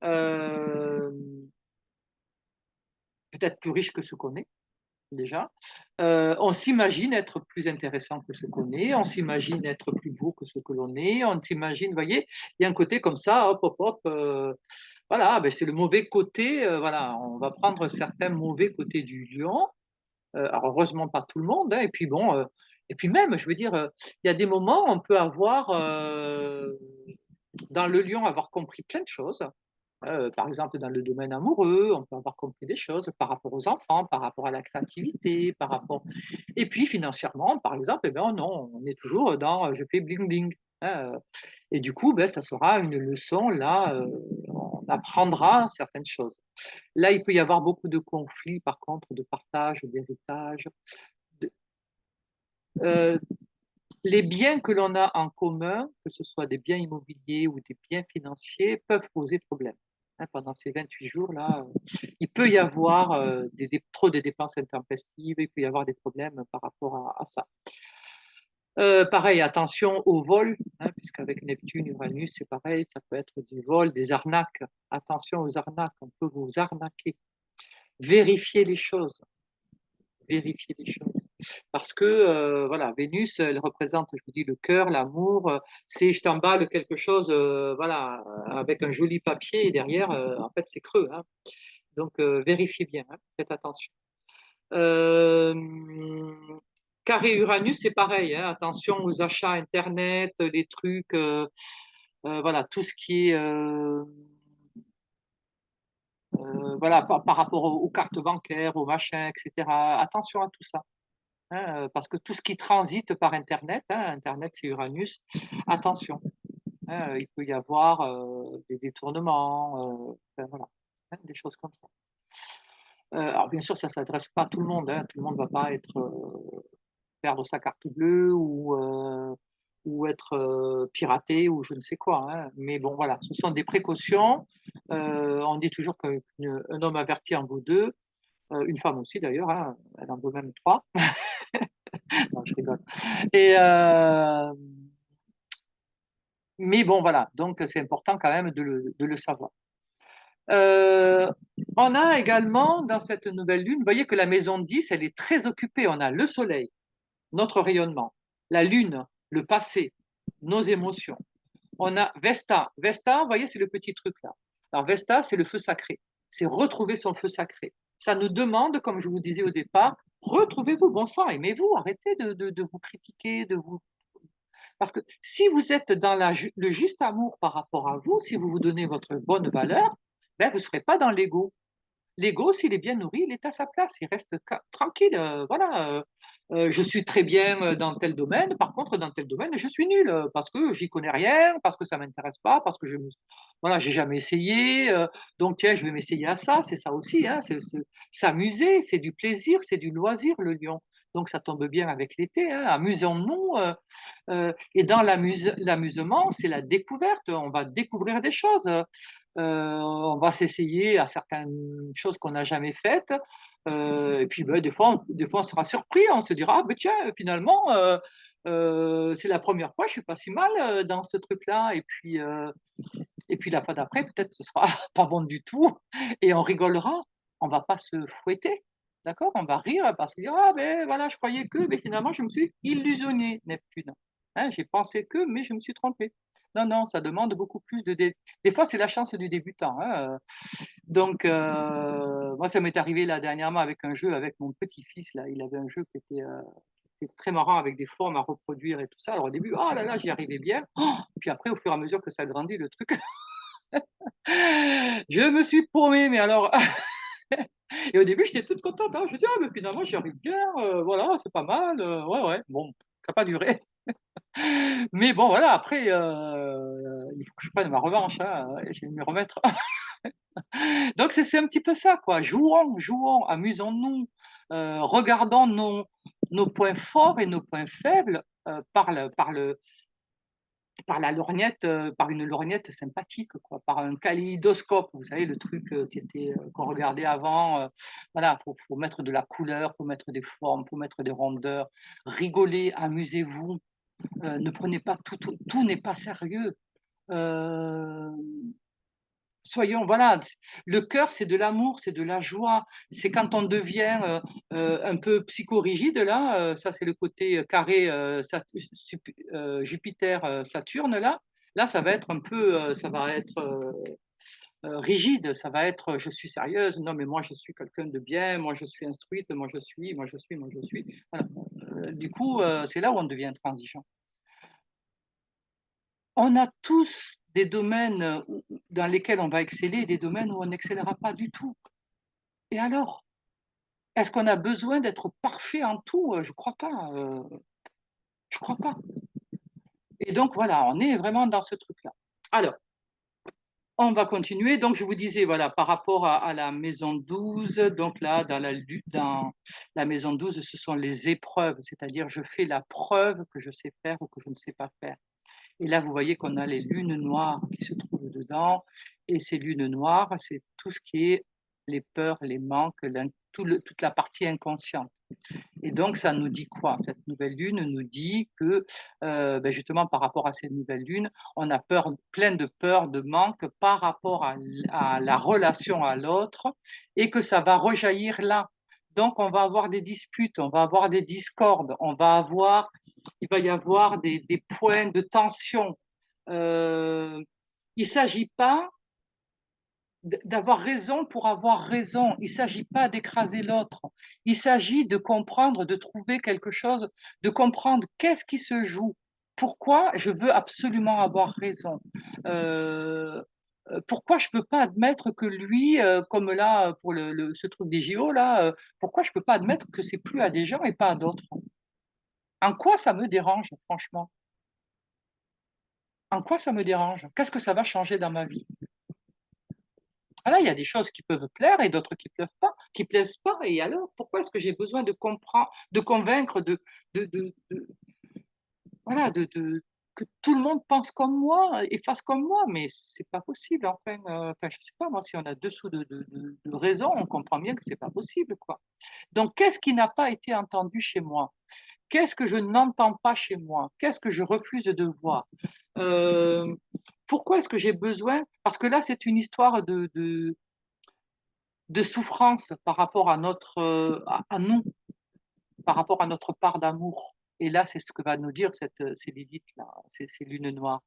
euh, peut-être plus riche que ce qu'on est, déjà. On s'imagine être plus intéressant que ce qu'on est, on s'imagine être plus beau que ce que l'on est, on s'imagine, vous voyez, il y a un côté comme ça, hop, hop, hop, voilà, ben c'est le mauvais côté, voilà, on va prendre certains mauvais côtés du lion, alors heureusement pas tout le monde, hein, et puis bon, et puis même, je veux dire, il y a des moments, on peut avoir, dans le lion, avoir compris plein de choses. Par exemple, dans le domaine amoureux, on peut avoir compris des choses par rapport aux enfants, par rapport à la créativité, par rapport. Et puis financièrement, par exemple, eh ben non, on est toujours dans je fais bling bling, hein, et du coup, ben, ça sera une leçon là, on apprendra certaines choses. Là, il peut y avoir beaucoup de conflits, par contre, de partage, d'héritage. de- euh, les biens que l'on a en commun, que ce soit des biens immobiliers ou des biens financiers, peuvent poser problème. Hein, pendant ces 28 jours-là, il peut y avoir trop de dépenses intempestives, il peut y avoir des problèmes par rapport à ça. Pareil, attention au vol, hein, puisqu'avec Neptune, Uranus, c'est pareil, ça peut être du vol, des arnaques. Attention aux arnaques, on peut vous arnaquer. Vérifiez les choses, vérifiez les choses. Parce que, voilà, Vénus, elle représente, je vous dis, le cœur, l'amour. C'est je t'emballe quelque chose, voilà, avec un joli papier et derrière, en fait, c'est creux, hein. Donc, vérifiez bien, hein, faites attention. Euh, Carré Uranus, c'est pareil, hein, attention aux achats Internet, les trucs, voilà, tout ce qui est, voilà, par rapport aux cartes bancaires, aux machins, etc. Attention à tout ça, hein, parce que tout ce qui transite par Internet, hein, Internet c'est Uranus, attention, hein, il peut y avoir des détournements, enfin, voilà, hein, des choses comme ça. Alors bien sûr, ça ne s'adresse pas à tout le monde, hein, tout le monde ne va pas être perdre sa carte bleue ou être piraté ou je ne sais quoi, hein. Mais bon, voilà, ce sont des précautions. On dit toujours qu'un homme averti en vaut deux, une femme aussi d'ailleurs, hein, elle en vaut même trois. Non, je rigole. Et, mais bon, voilà, donc c'est important quand même de le savoir. Euh, on a également dans cette nouvelle lune, vous voyez que la maison 10, elle est très occupée. On a le soleil, notre rayonnement, la lune, le passé, nos émotions. On a Vesta. Vesta, vous voyez, c'est le petit truc là. Alors Vesta, c'est le feu sacré. C'est retrouver son feu sacré. Ça nous demande, comme je vous disais au départ, Retrouvez-vous, bon sang, aimez-vous, arrêtez de vous critiquer, de vous parce que si vous êtes dans le juste amour par rapport à vous, si vous vous donnez votre bonne valeur, ben, vous ne serez pas dans l'ego. L'ego, s'il est bien nourri, il est à sa place, il reste tranquille. Voilà, je suis très bien dans tel domaine, par contre, dans tel domaine, je suis nul parce que j'y connais rien, parce que ça m'intéresse pas, parce que voilà, j'ai jamais essayé. Donc, tiens, je vais m'essayer à ça, c'est ça aussi, hein, c'est s'amuser, c'est du plaisir, c'est du loisir, le lion. Donc, ça tombe bien avec l'été, hein, amusons-nous. Et dans l'amusement, c'est la découverte. On va découvrir des choses. On va s'essayer à certaines choses qu'on n'a jamais faites. Et puis, ben, des fois, on sera surpris. On se dira, ah, ben, tiens, finalement, c'est la première fois, je suis pas si mal dans ce truc-là. Et puis la fois d'après, peut-être ce sera pas bon du tout. Et on rigolera. On va pas se fouetter. D'accord? On va rire parce que, ah, ben voilà, je croyais que, mais finalement, je me suis illusionné, Neptune. Hein, j'ai pensé que, mais je me suis trompé. Non, non, ça demande beaucoup plus des fois, c'est la chance du débutant, hein, donc moi, ça m'est arrivé là dernièrement avec un jeu avec mon petit-fils là, il avait un jeu qui était très marrant avec des formes à reproduire et tout ça. Alors au début, oh là là, j'y arrivais bien. Oh, puis après, au fur et à mesure que ça grandit le truc, je me suis paumé, mais alors et au début, j'étais toute contente, hein. Je dis: «Ah mais finalement, j'y arrive bien, voilà, c'est pas mal, ouais, ouais». Bon, ça a pas duré. Mais bon, voilà, après, il faut que je prenne ma revanche, hein, je vais m'y remettre. Donc c'est un petit peu ça, quoi. Jouons, amusons-nous, regardons nos points forts et nos points faibles, par la lorgnette, par une lorgnette sympathique, quoi, par un kaléidoscope, vous savez, le truc, qu'on regardait avant, voilà, faut mettre de la couleur, faut mettre des formes, faut mettre des rondeurs. Rigolez, amusez-vous, ne prenez pas tout n'est pas sérieux. Heu Soyons voilà, le cœur, c'est de l'amour, c'est de la joie. C'est quand on devient, un peu psychorigide là, ça c'est le côté, carré, Jupiter, Saturne là. Là, ça va être un peu, ça va être, rigide, ça va être, «Je suis sérieuse, non mais moi je suis quelqu'un de bien, moi je suis instruite, moi je suis». Voilà, du coup, c'est là où on devient intransigeant. On a tous des domaines, dans lesquels on va exceller et des domaines où on n'excellera pas du tout. Et alors? Est-ce qu'on a besoin d'être parfait en tout? Je crois pas. Et donc voilà, on est vraiment dans ce truc-là. Alors, on va continuer. Donc je vous disais, voilà, par rapport à la maison 12, donc là, dans la maison 12, ce sont les épreuves, c'est-à-dire je fais la preuve que je sais faire ou que je ne sais pas faire. Et là, vous voyez qu'on a les lunes noires qui se trouvent dedans. Et ces lunes noires, c'est tout ce qui est les peurs, les manques, toute la partie inconsciente. Et donc, ça nous dit quoi? Cette nouvelle lune nous dit que, beh, justement, par rapport à cette nouvelle lune, on a peur, plein de peur, de manque par rapport à la relation à l'autre et que ça va rejaillir là. Donc, on va avoir des disputes, on va avoir des discordes, il va y avoir des points de tension. Il ne s'agit pas d'avoir raison pour avoir raison. Il ne s'agit pas d'écraser l'autre. Il s'agit de comprendre, de trouver quelque chose, de comprendre qu'est-ce qui se joue. Pourquoi je veux absolument avoir raison? Euh, Pourquoi je ne peux pas admettre que lui, comme là pour ce truc des JO là, pourquoi je ne peux pas admettre que c'est plus à des gens et pas à d'autres? En quoi ça me dérange, franchement? En quoi ça me dérange? Qu'est-ce que ça va changer dans ma vie? Voilà, il y a des choses qui peuvent plaire et d'autres qui plaisent pas. Et alors, pourquoi est-ce que j'ai besoin de comprendre, de convaincre, voilà, que tout le monde pense comme moi et fasse comme moi? Mais c'est pas possible. Enfin, je sais pas moi, si on a dessous de raison, on comprend bien que c'est pas possible, quoi. Donc, qu'est-ce qui n'a pas été entendu chez moi? Qu'est-ce que je n'entends pas chez moi? Qu'est-ce que je refuse de voir? Euh, Pourquoi est-ce que j'ai besoin? Parce que là, c'est une histoire de souffrance par rapport à à nous, par rapport à notre part d'amour. Et là, c'est ce que va nous dire ces Lilith-là, ces lunes noires.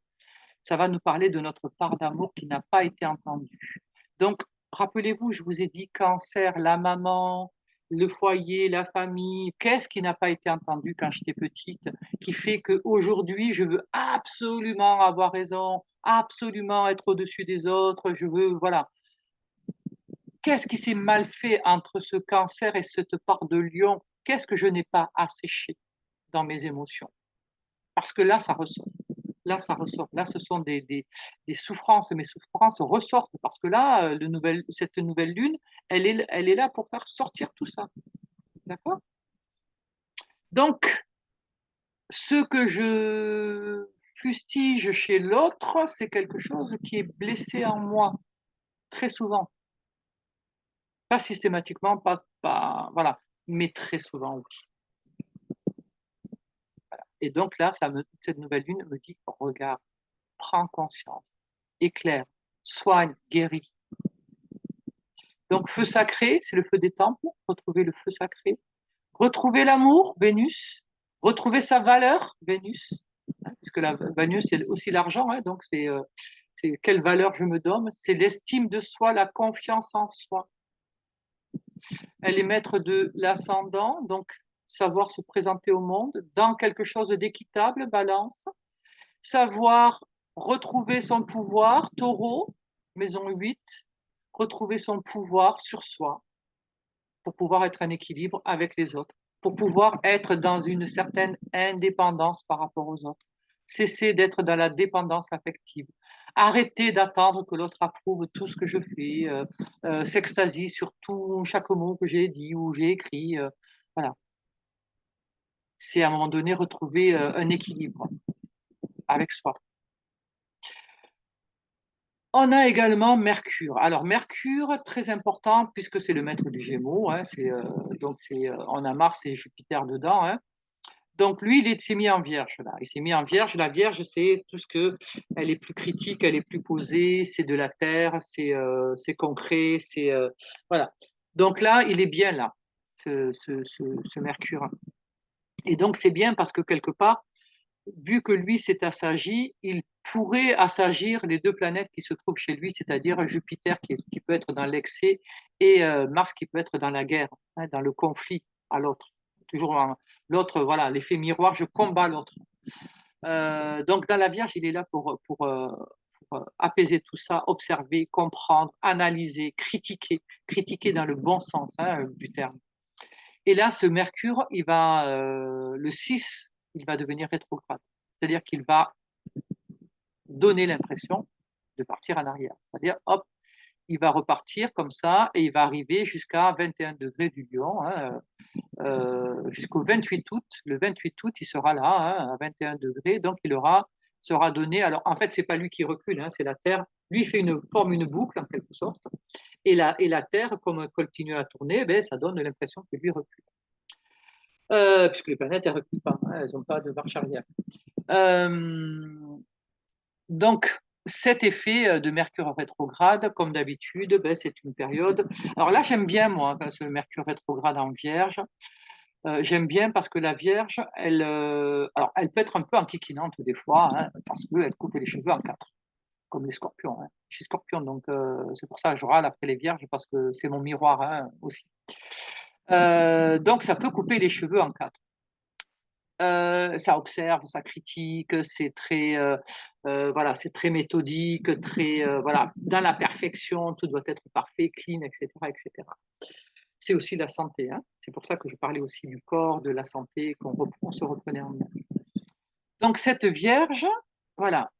Ça va nous parler de notre part d'amour qui n'a pas été entendue. Donc, rappelez-vous, je vous ai dit cancer, la maman, le foyer, la famille, qu'est-ce qui n'a pas été entendu quand j'étais petite, qui fait qu'aujourd'hui, je veux absolument avoir raison, absolument être au-dessus des autres, je veux, voilà. Qu'est-ce qui s'est mal fait entre ce cancer et cette part de lion? Qu'est-ce que je n'ai pas asséché dans mes émotions? Parce que là, ça ressort. Là, ça ressort. Là, ce sont des souffrances. Mes souffrances ressortent parce que là, cette nouvelle lune, elle est là pour faire sortir tout ça. D'accord? Donc, ce que je fustige chez l'autre, c'est quelque chose qui est blessé en moi, très souvent. Pas systématiquement, voilà, mais très souvent, oui. Et donc là, cette nouvelle lune me dit, regarde, prends conscience, éclaire, soigne, guéris. Donc, feu sacré, c'est le feu des temples, retrouver le feu sacré. Retrouver l'amour, Vénus. Retrouver sa valeur, Vénus. Parce que la Vénus, c'est aussi l'argent, hein, donc c'est quelle valeur je me donne. C'est l'estime de soi, la confiance en soi. Elle est maître de l'ascendant, donc savoir se présenter au monde dans quelque chose d'équitable, balance. Savoir retrouver son pouvoir, taureau, maison 8, retrouver son pouvoir sur soi pour pouvoir être en équilibre avec les autres, pour pouvoir être dans une certaine indépendance par rapport aux autres. Cesser d'être dans la dépendance affective. Arrêter d'attendre que l'autre approuve tout ce que je fais, s'extasie sur tout, chaque mot que j'ai dit ou j'ai écrit. Voilà. C'est à un moment donné retrouver un équilibre avec soi. On a également Mercure. Alors Mercure, très important puisque c'est le maître du Gémeaux. Hein, on a Mars et Jupiter dedans. Hein. Donc lui, s'est mis en Vierge là. Il s'est mis en Vierge. La Vierge, c'est tout ce que elle est plus critique, elle est plus posée. C'est de la terre, c'est concret, voilà. Donc là, il est bien là, ce Mercure. Et donc c'est bien parce que quelque part, vu que lui s'est assagi, il pourrait assagir les deux planètes qui se trouvent chez lui, c'est-à-dire Jupiter qui peut être dans l'excès et Mars qui peut être dans la guerre, hein, dans le conflit à l'autre. Toujours l'autre, voilà, l'effet miroir, je combats l'autre. Donc dans la Vierge, il est là pour apaiser tout ça, observer, comprendre, analyser, critiquer dans le bon sens hein, du terme. Et là, ce Mercure, le 6, il va devenir rétrograde. C'est-à-dire qu'il va donner l'impression de partir en arrière. C'est-à-dire, hop, il va repartir comme ça et il va arriver jusqu'à 21 degrés du Lion, hein, jusqu'au 28 août. Le 28 août, il sera là, hein, à 21 degrés, donc sera donné. Alors, en fait, c'est pas lui qui recule, hein, c'est la Terre. Lui, forme une boucle, en quelque sorte. Et la Terre, comme elle continue à tourner, ben, ça donne l'impression que lui recule. Puisque les planètes, elles ne reculent pas, hein, elles n'ont pas de marche arrière. Donc, cet effet de Mercure rétrograde, comme d'habitude, ben, c'est une période. Alors là, j'aime bien, moi, ce Mercure rétrograde en Vierge. J'aime bien parce que la Vierge, alors, elle peut être un peu enquiquinante des fois, hein, parce qu'elle coupe les cheveux en quatre, comme les scorpions. Hein. Je suis scorpion, donc c'est pour ça que je râle après les Vierges, parce que c'est mon miroir hein, aussi. Donc, ça peut couper les cheveux en quatre. Ça observe, ça critique, voilà, c'est très méthodique, voilà, dans la perfection, tout doit être parfait, clean, etc., etc. C'est aussi la santé, hein. C'est pour ça que je parlais aussi du corps, de la santé, qu'on se reprenait en main. Donc cette Vierge, voilà,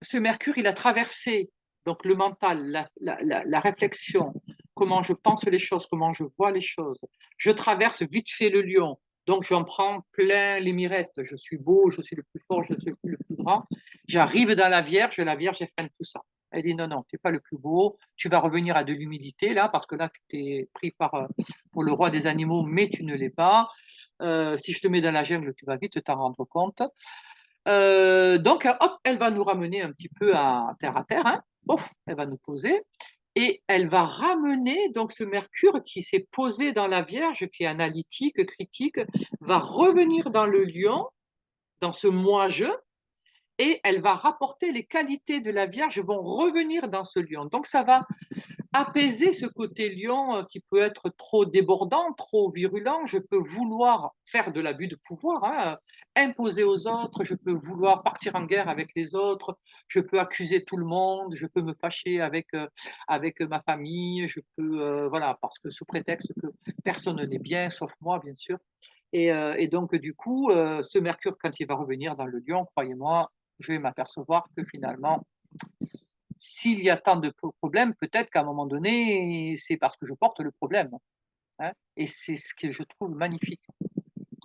ce Mercure, il a traversé donc le mental, la réflexion, comment je pense les choses, comment je vois les choses. Je traverse vite fait le Lion, donc j'en prends plein les mirettes. Je suis beau, je suis le plus fort, je suis le plus grand. J'arrive dans la Vierge elle freine tout ça. Elle dit non, non, tu n'es pas le plus beau, tu vas revenir à de l'humilité là, parce que là, tu t'es pris pour le roi des animaux, mais tu ne l'es pas. Si je te mets dans la jungle, tu vas vite t'en rendre compte. Donc, hop, elle va nous ramener un petit peu à terre, hein. Ouf, elle va nous poser. Et elle va ramener donc ce Mercure qui s'est posé dans la Vierge, qui est analytique, critique, va revenir dans le Lion, dans ce moi-je, et elle va rapporter les qualités de la Vierge vont revenir dans ce Lion. Donc ça va apaiser ce côté lion qui peut être trop débordant, trop virulent. Je peux vouloir faire de l'abus de pouvoir, hein, imposer aux autres, je peux vouloir partir en guerre avec les autres, je peux accuser tout le monde, je peux me fâcher avec ma famille, je peux, voilà, parce que sous prétexte que personne n'est bien, sauf moi, bien sûr. Et donc, du coup, ce Mercure, quand il va revenir dans le lion, croyez-moi, je vais m'apercevoir que finalement, s'il y a tant de problèmes, peut-être qu'à un moment donné, c'est parce que je porte le problème, hein. Et c'est ce que je trouve magnifique,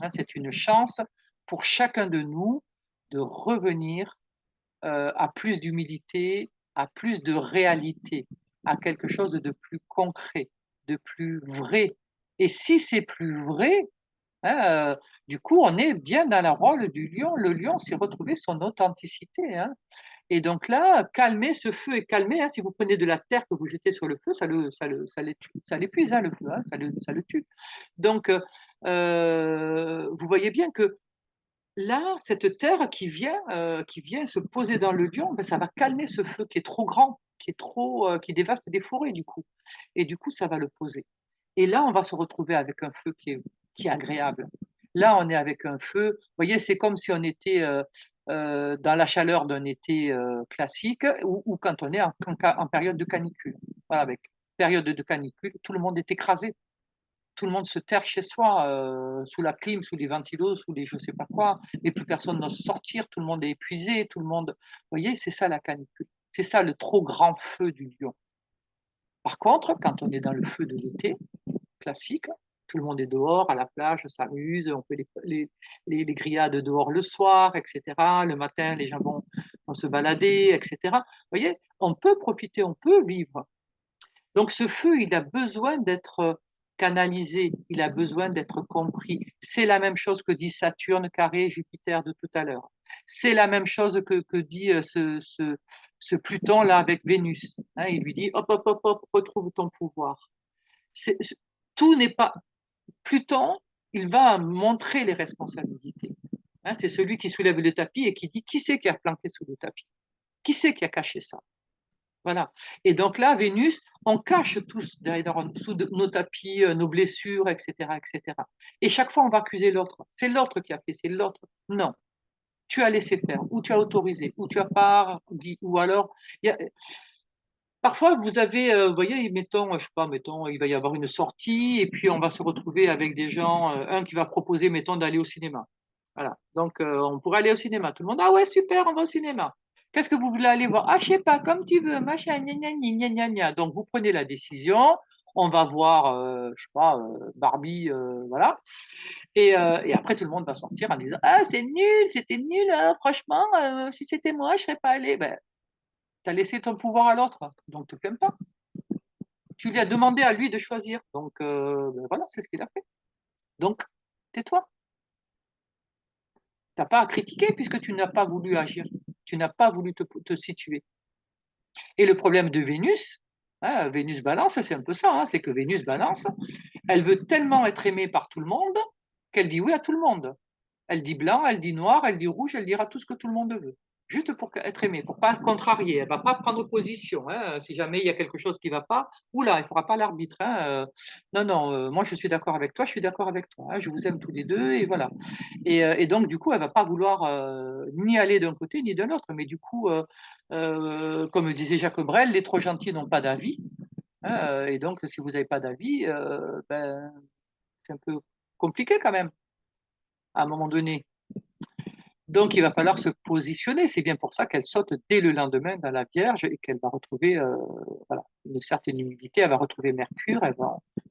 hein. C'est une chance pour chacun de nous de revenir à plus d'humilité, à plus de réalité, à quelque chose de plus concret, de plus vrai. Et si c'est plus vrai, hein, du coup, on est bien dans le rôle du lion. Le lion s'est retrouvé son authenticité, hein. Et donc là, calmer ce feu est calmé, hein. Si vous prenez de la terre que vous jetez sur le feu, ça l'épuise, hein, le feu, hein, ça le tue. Donc, vous voyez bien que là, cette terre qui vient se poser dans le lion, ben, ça va calmer ce feu qui est trop grand, qui est trop, qui dévaste des forêts du coup. Et du coup, ça va le poser. Et là, on va se retrouver avec un feu qui est agréable. Là, on est avec un feu. Vous voyez, c'est comme si on était dans la chaleur d'un été classique ou quand on est en période de canicule. Voilà, avec période de canicule, tout le monde est écrasé. Tout le monde se terre chez soi, sous la clim, sous les ventilos, sous les je sais pas quoi, et plus personne n'ose sortir, tout le monde est épuisé, tout le monde. Vous voyez, c'est ça la canicule. C'est ça le trop grand feu du lion. Par contre, quand on est dans le feu de l'été, classique, tout le monde est dehors, à la plage, s'amuse, on fait les grillades dehors le soir, etc. Le matin, les gens vont se balader, etc. Vous voyez, on peut profiter, on peut vivre. Donc ce feu, il a besoin d'être canalisé, il a besoin d'être compris. C'est la même chose que dit Saturne carré Jupiter de tout à l'heure. C'est la même chose que dit ce Pluton-là avec Vénus, hein. Il lui dit, hop, hop, hop, hop, retrouve ton pouvoir. C'est- tout n'est pas... Pluton, il va montrer les responsabilités, hein. C'est celui qui soulève le tapis et qui dit, qui c'est qui a planqué sous le tapis? Qui c'est qui a caché ça? Voilà. Et donc là, Vénus, on cache tous derrière, sous nos tapis, nos blessures, etc., etc. Et chaque fois, on va accuser l'autre. C'est l'autre qui a fait, c'est l'autre. Non, tu as laissé faire, ou tu as autorisé, ou tu as pas dit, ou alors, parfois vous avez, vous voyez, mettons, je sais pas, mettons, il va y avoir une sortie, et puis on va se retrouver avec des gens, un qui va proposer, mettons, d'aller au cinéma. Voilà. Donc, on pourrait aller au cinéma. Tout le monde, ah ouais, super, on va au cinéma. Qu'est-ce que vous voulez aller voir? Ah, je sais pas, comme tu veux, machin, gna gna gna gna gna gna. Donc, vous prenez la décision. On va voir, je sais pas, Barbie, voilà. Et après, tout le monde va sortir en disant, ah, c'est nul, c'était nul, hein, franchement, si c'était moi, je serais pas allé. Ben, tu as laissé ton pouvoir à l'autre, donc te plains pas. Tu lui as demandé à lui de choisir. Donc, ben voilà, c'est ce qu'il a fait. Donc, tais-toi. Tu n'as pas à critiquer puisque tu n'as pas voulu agir. Tu n'as pas voulu te situer. Et le problème de Vénus, hein, Vénus balance, c'est un peu ça, hein, c'est que Vénus balance, elle veut tellement être aimée par tout le monde qu'elle dit oui à tout le monde. Elle dit blanc, elle dit noir, elle dit rouge, elle dira tout ce que tout le monde veut. Juste pour être aimée, pour pas contrarier. Elle ne va pas prendre position, hein. Si jamais il y a quelque chose qui ne va pas, oula, il ne fera pas l'arbitre, hein. Non, non, moi je suis d'accord avec toi, je suis d'accord avec toi, hein. Je vous aime tous les deux, et voilà. Et donc, du coup, elle ne va pas vouloir ni aller d'un côté ni de l'autre. Mais du coup, comme disait Jacques Brel, les trop gentils n'ont pas d'avis, hein. Et donc, si vous n'avez pas d'avis, ben, c'est un peu compliqué quand même, à un moment donné. Donc, il va falloir se positionner. C'est bien pour ça qu'elle saute dès le lendemain dans la Vierge et qu'elle va retrouver voilà, une certaine humilité. Elle va retrouver Mercure.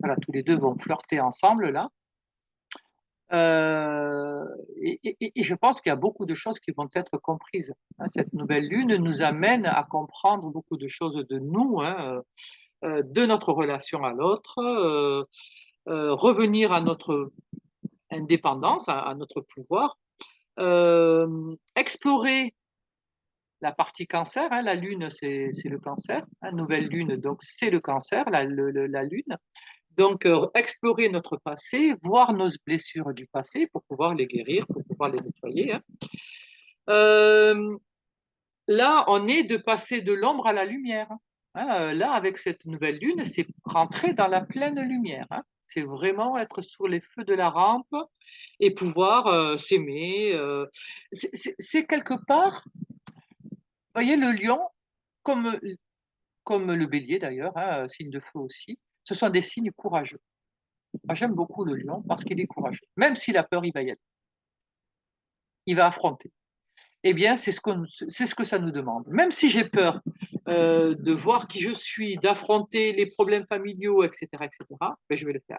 Voilà, tous les deux vont flirter ensemble là. Euh, et je pense qu'il y a beaucoup de choses qui vont être comprises, hein. Cette nouvelle lune nous amène à comprendre beaucoup de choses de nous, hein, de notre relation à l'autre, revenir à notre indépendance, à notre pouvoir, explorer la partie cancer, hein. La lune, c'est le cancer, hein. Nouvelle lune, donc c'est le cancer, la lune. Donc, explorer notre passé, voir nos blessures du passé pour pouvoir les guérir, pour pouvoir les nettoyer, hein. Euh, Là, on est de passer de l'ombre à la lumière. hein. Là, avec cette nouvelle lune, c'est rentrer dans la pleine lumière, hein. C'est vraiment être sur les feux de la rampe et pouvoir, s'aimer, c'est quelque part, vous voyez le lion comme, comme le bélier d'ailleurs, hein, signe de feu aussi, ce sont des signes courageux. Moi, j'aime beaucoup le lion parce qu'il est courageux. Même s'il a peur, il va y aller. Il va affronter. Eh bien, c'est ce que ça nous demande. Même si j'ai peur, de voir qui je suis, d'affronter les problèmes familiaux et cetera, beh, je vais le faire.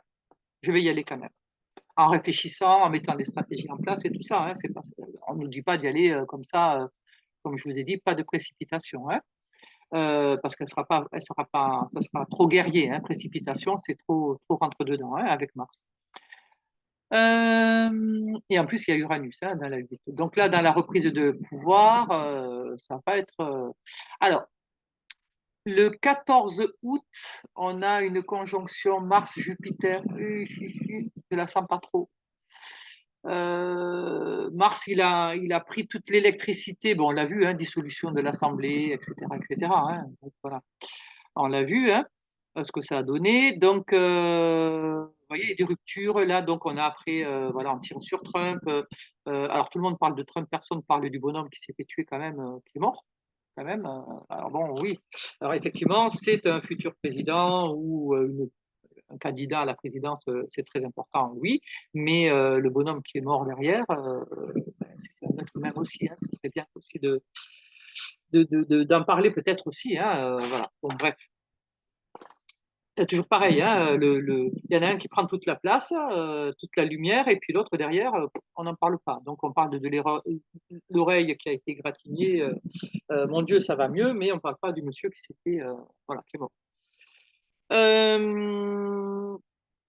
Je vais y aller quand même. En réfléchissant, en mettant des stratégies en place et tout ça, hein. C'est pas On nous dit pas d'y aller, comme ça, comme je vous ai dit, pas de précipitation, hein. Parce elle sera pas ça sera trop guerrier, hein. Précipitation, c'est trop rentre dedans, hein, avec Mars. Et en plus, il y a Uranus, hein, dans la 8. Donc là, dans la reprise de pouvoir, ça va pas être, alors, le 14 août, on a une conjonction Mars-Jupiter. Je la sens pas trop. Mars, il a pris toute l'électricité. Bon, on l'a vu, hein, dissolution de l'Assemblée, etc., etc., hein. Donc, voilà. On l'a vu, hein, ce que ça a donné. Donc, vous voyez, il y a des ruptures là. Donc, on a après, voilà, on tire sur Trump. Alors, tout le monde parle de Trump, personne parle du bonhomme qui s'est fait tuer quand même, qui est mort quand même. Alors bon, oui. Alors effectivement, c'est un futur président ou un candidat à la présidence, c'est très important, oui. Mais le bonhomme qui est mort derrière, ben, c'est un être humain aussi, hein. Ce serait bien aussi d'en parler peut-être aussi, hein, voilà. Bon, bref. C'est toujours pareil, hein, il y en a un qui prend toute la place, toute la lumière, et puis l'autre derrière, on n'en parle pas. Donc on parle de l'oreille qui a été gratignée, mon Dieu, ça va mieux, mais on ne parle pas du monsieur qui s'est fait, voilà, qui est mort. Euh,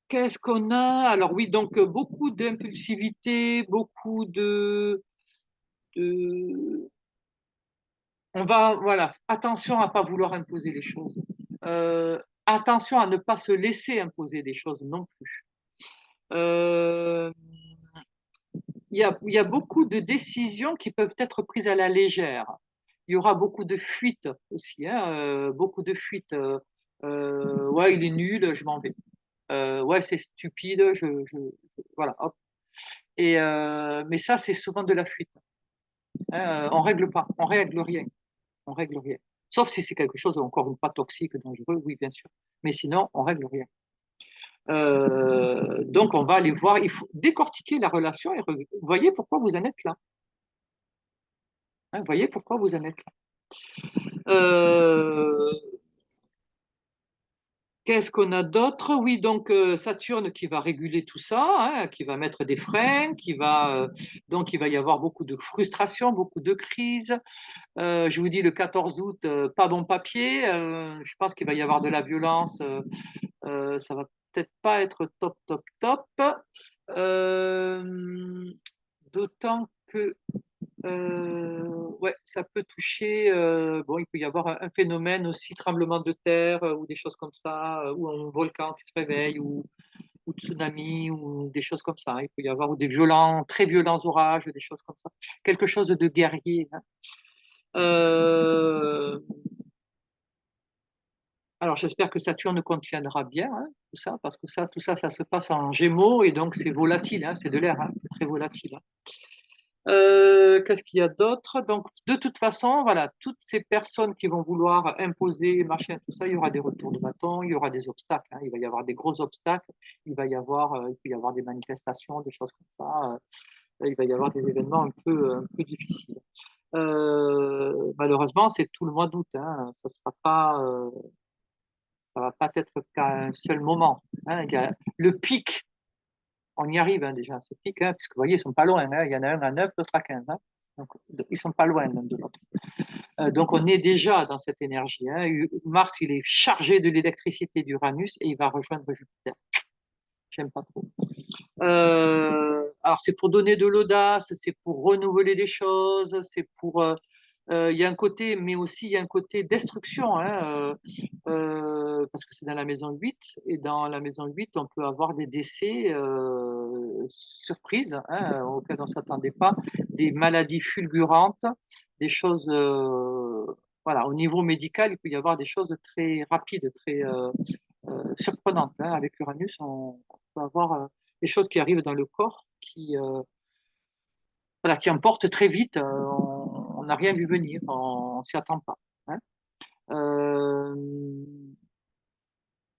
Qu'est-ce qu'on a? Alors oui, donc beaucoup d'impulsivité, beaucoup de... On va, voilà, attention à ne pas vouloir imposer les choses. Attention à ne pas se laisser imposer des choses non plus. Euh, il y a beaucoup de décisions qui peuvent être prises à la légère. Il y aura beaucoup de fuites aussi, hein, beaucoup de fuites. Ouais, il est nul, je m'en vais. Ouais, c'est stupide, voilà, hop. Mais ça, c'est souvent de la fuite, hein. On règle pas, on règle rien, on règle rien. Sauf si c'est quelque chose, encore une fois, toxique, dangereux, oui, bien sûr. Mais sinon, on règle rien. Donc, on va aller voir, il faut décortiquer la relation et voyez pourquoi vous en êtes là. Hein, voyez pourquoi vous en êtes là. Euh, Qu'est-ce qu'on a d'autre? Oui, donc Saturne qui va réguler tout ça, hein, qui va mettre des freins, donc il va y avoir beaucoup de frustration, beaucoup de crises. Je vous dis le 14 août, pas bon papier. Je pense qu'il va y avoir de la violence. Ça va peut-être pas être top, top, top. Euh, D'autant que ouais, ça peut toucher. Bon, il peut y avoir un phénomène aussi, tremblement de terre ou des choses comme ça, ou un volcan qui se réveille, ou tsunami, ou des choses comme ça. Il peut y avoir ou des très violents orages, des choses comme ça. Quelque chose de guerrier, hein. Euh, alors, j'espère que Saturne contiendra bien, hein, tout ça, parce que tout ça, ça se passe en Gémeaux et donc c'est volatile, hein, c'est de l'air, hein, c'est très volatile, hein. Qu'est-ce qu'il y a d'autre? Donc, de toute façon, voilà, toutes ces personnes qui vont vouloir imposer, machin, tout ça, il y aura des retours de bâton, il y aura des obstacles, hein. Il va y avoir des gros obstacles, il peut y avoir des manifestations, des choses comme ça. Il va y avoir des événements un peu difficiles. Malheureusement, c'est tout le mois d'août, hein. Ça va pas être qu'à un seul moment, hein. Le pic, on y arrive, hein, déjà à ce pic, hein, puisque vous voyez, ils sont pas loin, hein. Il y en a un à 9, l'autre à 15, hein. Donc, ils sont pas loin l'un de l'autre. Donc, on est déjà dans cette énergie, hein. Mars, il est chargé de l'électricité d'Uranus et il va rejoindre Jupiter. J'aime pas trop. Alors, c'est pour donner de l'audace, c'est pour renouveler des choses, il y a un côté, mais aussi il y a un côté destruction, hein, parce que c'est dans la maison 8, et dans la maison 8, on peut avoir des décès surprises, hein, auxquels on ne s'attendait pas, des maladies fulgurantes, des choses Voilà, au niveau médical, il peut y avoir des choses très rapides, très surprenantes, hein. Avec Uranus, on peut avoir des choses qui arrivent dans le corps voilà, qui emportent très vite. On n'a rien vu venir, on s'y attend pas, hein. Euh,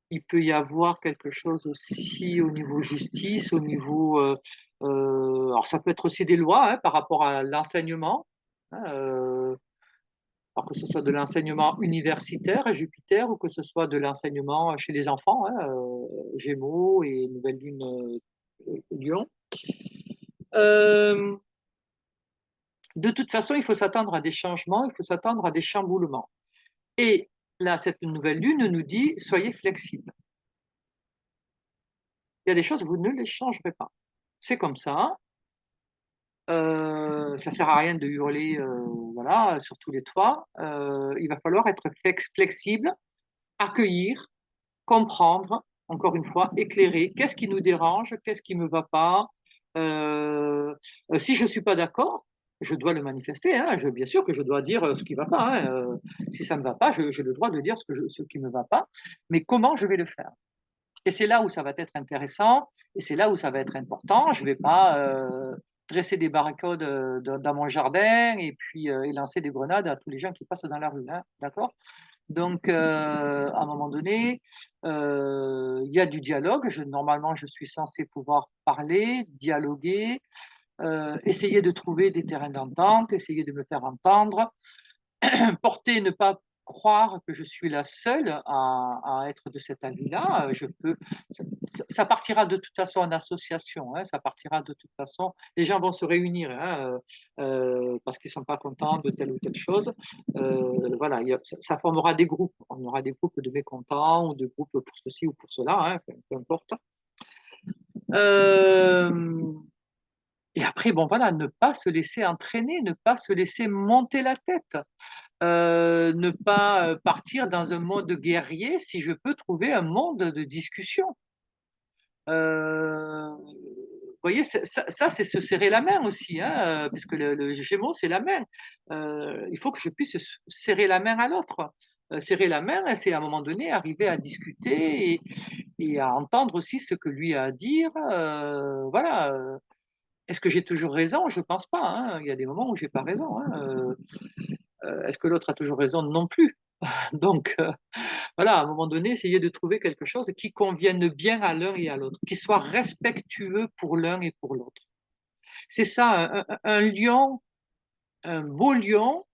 il peut y avoir quelque chose aussi au niveau justice, au niveau. Alors, ça peut être aussi des lois, hein, par rapport à l'enseignement, hein, alors que ce soit de l'enseignement universitaire, Jupiter, ou que ce soit de l'enseignement chez les enfants, hein, Gémeaux et Nouvelle Lune Lion. Euh, de toute façon, il faut s'attendre à des changements, il faut s'attendre à des chamboulements. Et là, cette nouvelle lune nous dit, soyez flexibles. Il y a des choses, vous ne les changerez pas. C'est comme ça. Ça sert à rien de hurler, voilà, sur tous les toits. Il va falloir être flexible, accueillir, comprendre, encore une fois, éclairer. Qu'est-ce qui nous dérange? Qu'est-ce qui me va pas? Si je suis pas d'accord, je dois le manifester, hein. Bien sûr que je dois dire ce qui va pas, hein. Si ça me va pas, j'ai le droit de dire ce qui me va pas. Mais comment je vais le faire? Et c'est là où ça va être intéressant, et c'est là où ça va être important. Je ne vais pas dresser des barricades dans mon jardin et puis et lancer des grenades à tous les gens qui passent dans la rue, hein, d'accord? Donc, à un moment donné, il y a du dialogue. Normalement, je suis censé pouvoir parler, dialoguer, essayer de trouver des terrains d'entente, essayer de me faire entendre, porter, ne pas croire que je suis la seule à être de cet avis-là. Ça partira de toute façon en association, hein, ça partira de toute façon. Les gens vont se réunir, hein, parce qu'ils ne sont pas contents de telle ou telle chose. Voilà, ça formera des groupes. On aura des groupes de mécontents ou de groupes pour ceci ou pour cela, hein, peu importe. Euh, et après, bon voilà, ne pas se laisser entraîner, ne pas se laisser monter la tête. Ne pas partir dans un mode guerrier si je peux trouver un monde de discussion. Vous voyez, ça c'est se serrer la main aussi, hein, parce que le Gémeaux, c'est la main. Il faut que je puisse serrer la main à l'autre. Serrer la main, c'est à un moment donné arriver à discuter et à entendre aussi ce que lui a à dire. Voilà. Est-ce que j'ai toujours raison? Je pense pas, hein. Il y a des moments où j'ai pas raison, hein. Est-ce que l'autre a toujours raison? Non plus. Donc, voilà, à un moment donné, essayer de trouver quelque chose qui convienne bien à l'un et à l'autre, qui soit respectueux pour l'un et pour l'autre. C'est ça, un lion, un beau lion,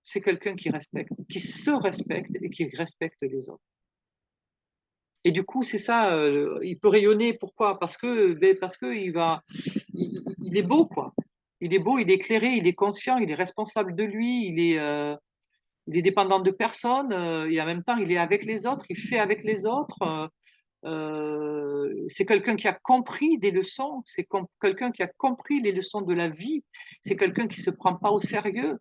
c'est quelqu'un qui respecte, qui se respecte et qui respecte les autres. Et du coup, c'est ça, il peut rayonner. Pourquoi? Parce que il est beau, quoi. Il est beau, il est éclairé, il est conscient, il est responsable de lui, il est dépendant de personne, et en même temps, il est avec les autres, il fait avec les autres. C'est quelqu'un qui a compris des leçons, c'est quelqu'un qui a compris les leçons de la vie, c'est quelqu'un qui se prend pas au sérieux,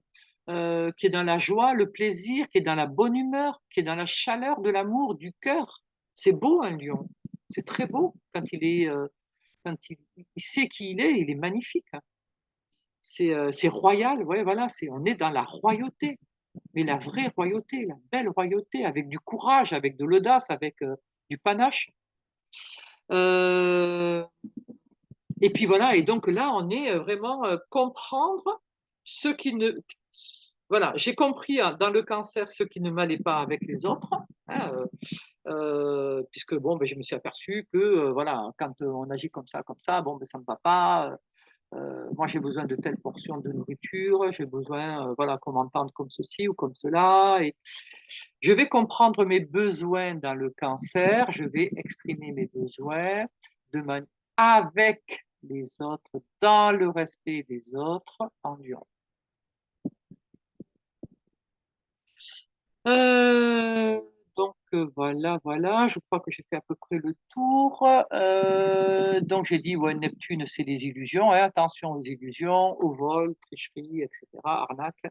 qui est dans la joie, le plaisir, qui est dans la bonne humeur, qui est dans la chaleur de l'amour, du cœur. C'est beau un lion, c'est très beau quand il sait qui il est magnifique, hein. C'est royal, ouais, voilà, on est dans la royauté, mais la vraie royauté, la belle royauté, avec du courage, avec de l'audace, avec du panache. Euh, et puis voilà, et donc là, on est vraiment comprendre ce qui ne. Voilà, j'ai compris hein, dans le cancer ce qui ne m'allait pas avec les autres, hein, puisque bon, ben, je me suis aperçu que voilà, quand on agit comme ça, bon, ben, ça ne me va pas. Moi, j'ai besoin de telle portion de nourriture, j'ai besoin, voilà, qu'on m'entende comme ceci ou comme cela. Et je vais comprendre mes besoins dans le cancer, je vais exprimer mes besoins de avec les autres, dans le respect des autres, en lion. Euh, donc voilà, voilà, je crois que j'ai fait à peu près le tour. Donc j'ai dit, ouais, Neptune, c'est des illusions, hein, attention aux illusions, au vol, tricherie, etc., arnaque.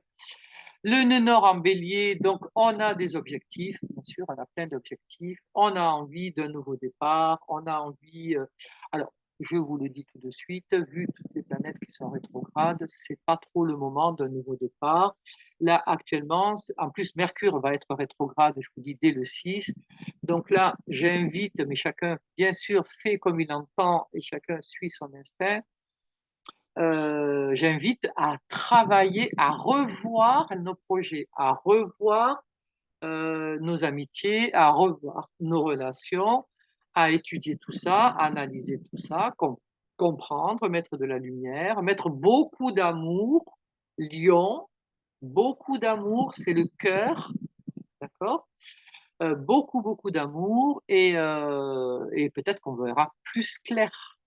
Le nœud nord en bélier, donc on a des objectifs, bien sûr, on a plein d'objectifs, on a envie d'un nouveau départ, on a envie. Alors, je vous le dis tout de suite, vu toutes les planètes qui sont rétrogrades, c'est pas trop le moment d'un nouveau départ. Là, actuellement, en plus, Mercure va être rétrograde, je vous dis, dès le 6. Donc là, j'invite, mais chacun, bien sûr, fait comme il entend et chacun suit son instinct. J'invite à travailler, à revoir nos projets, à revoir nos amitiés, à revoir nos relations, à étudier tout ça, à analyser tout ça, comprendre, mettre de la lumière, mettre beaucoup d'amour. Lion, beaucoup d'amour, c'est le cœur, d'accord? Beaucoup, beaucoup d'amour et peut-être qu'on verra plus clair.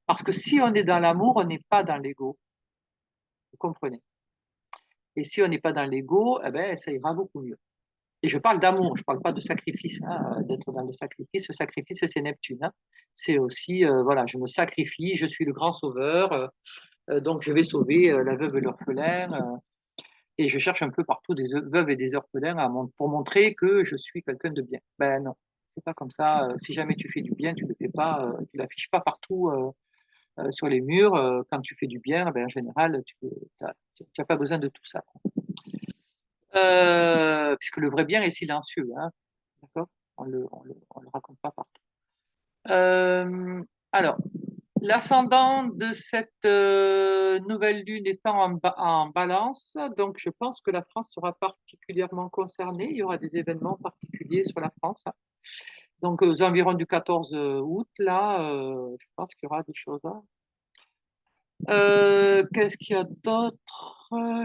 Parce que si on est dans l'amour, on n'est pas dans l'ego. Vous comprenez? Et si on n'est pas dans l'ego, eh ben, ça ira beaucoup mieux. Et je parle d'amour, je ne parle pas de sacrifice, hein, d'être dans le sacrifice. Le sacrifice, c'est Neptune, hein. C'est aussi, voilà, je me sacrifie, je suis le grand sauveur, donc je vais sauver la veuve et l'orphelin. Et je cherche un peu partout des veuves et des orphelins pour montrer que je suis quelqu'un de bien. Ben non, c'est pas comme ça. Si jamais tu fais du bien, tu le fais pas, tu l'affiches pas partout sur les murs. Quand tu fais du bien, ben, en général, tu n'as pas besoin de tout ça. Puisque le vrai bien est silencieux, hein, d'accord? On le raconte pas partout. Euh, alors, l'ascendant de cette nouvelle lune étant en balance, donc je pense que la France sera particulièrement concernée. Il y aura des événements particuliers sur la France. Donc, aux environs du 14 août, là, je pense qu'il y aura des choses. Hein. Qu'est-ce qu'il y a d'autre?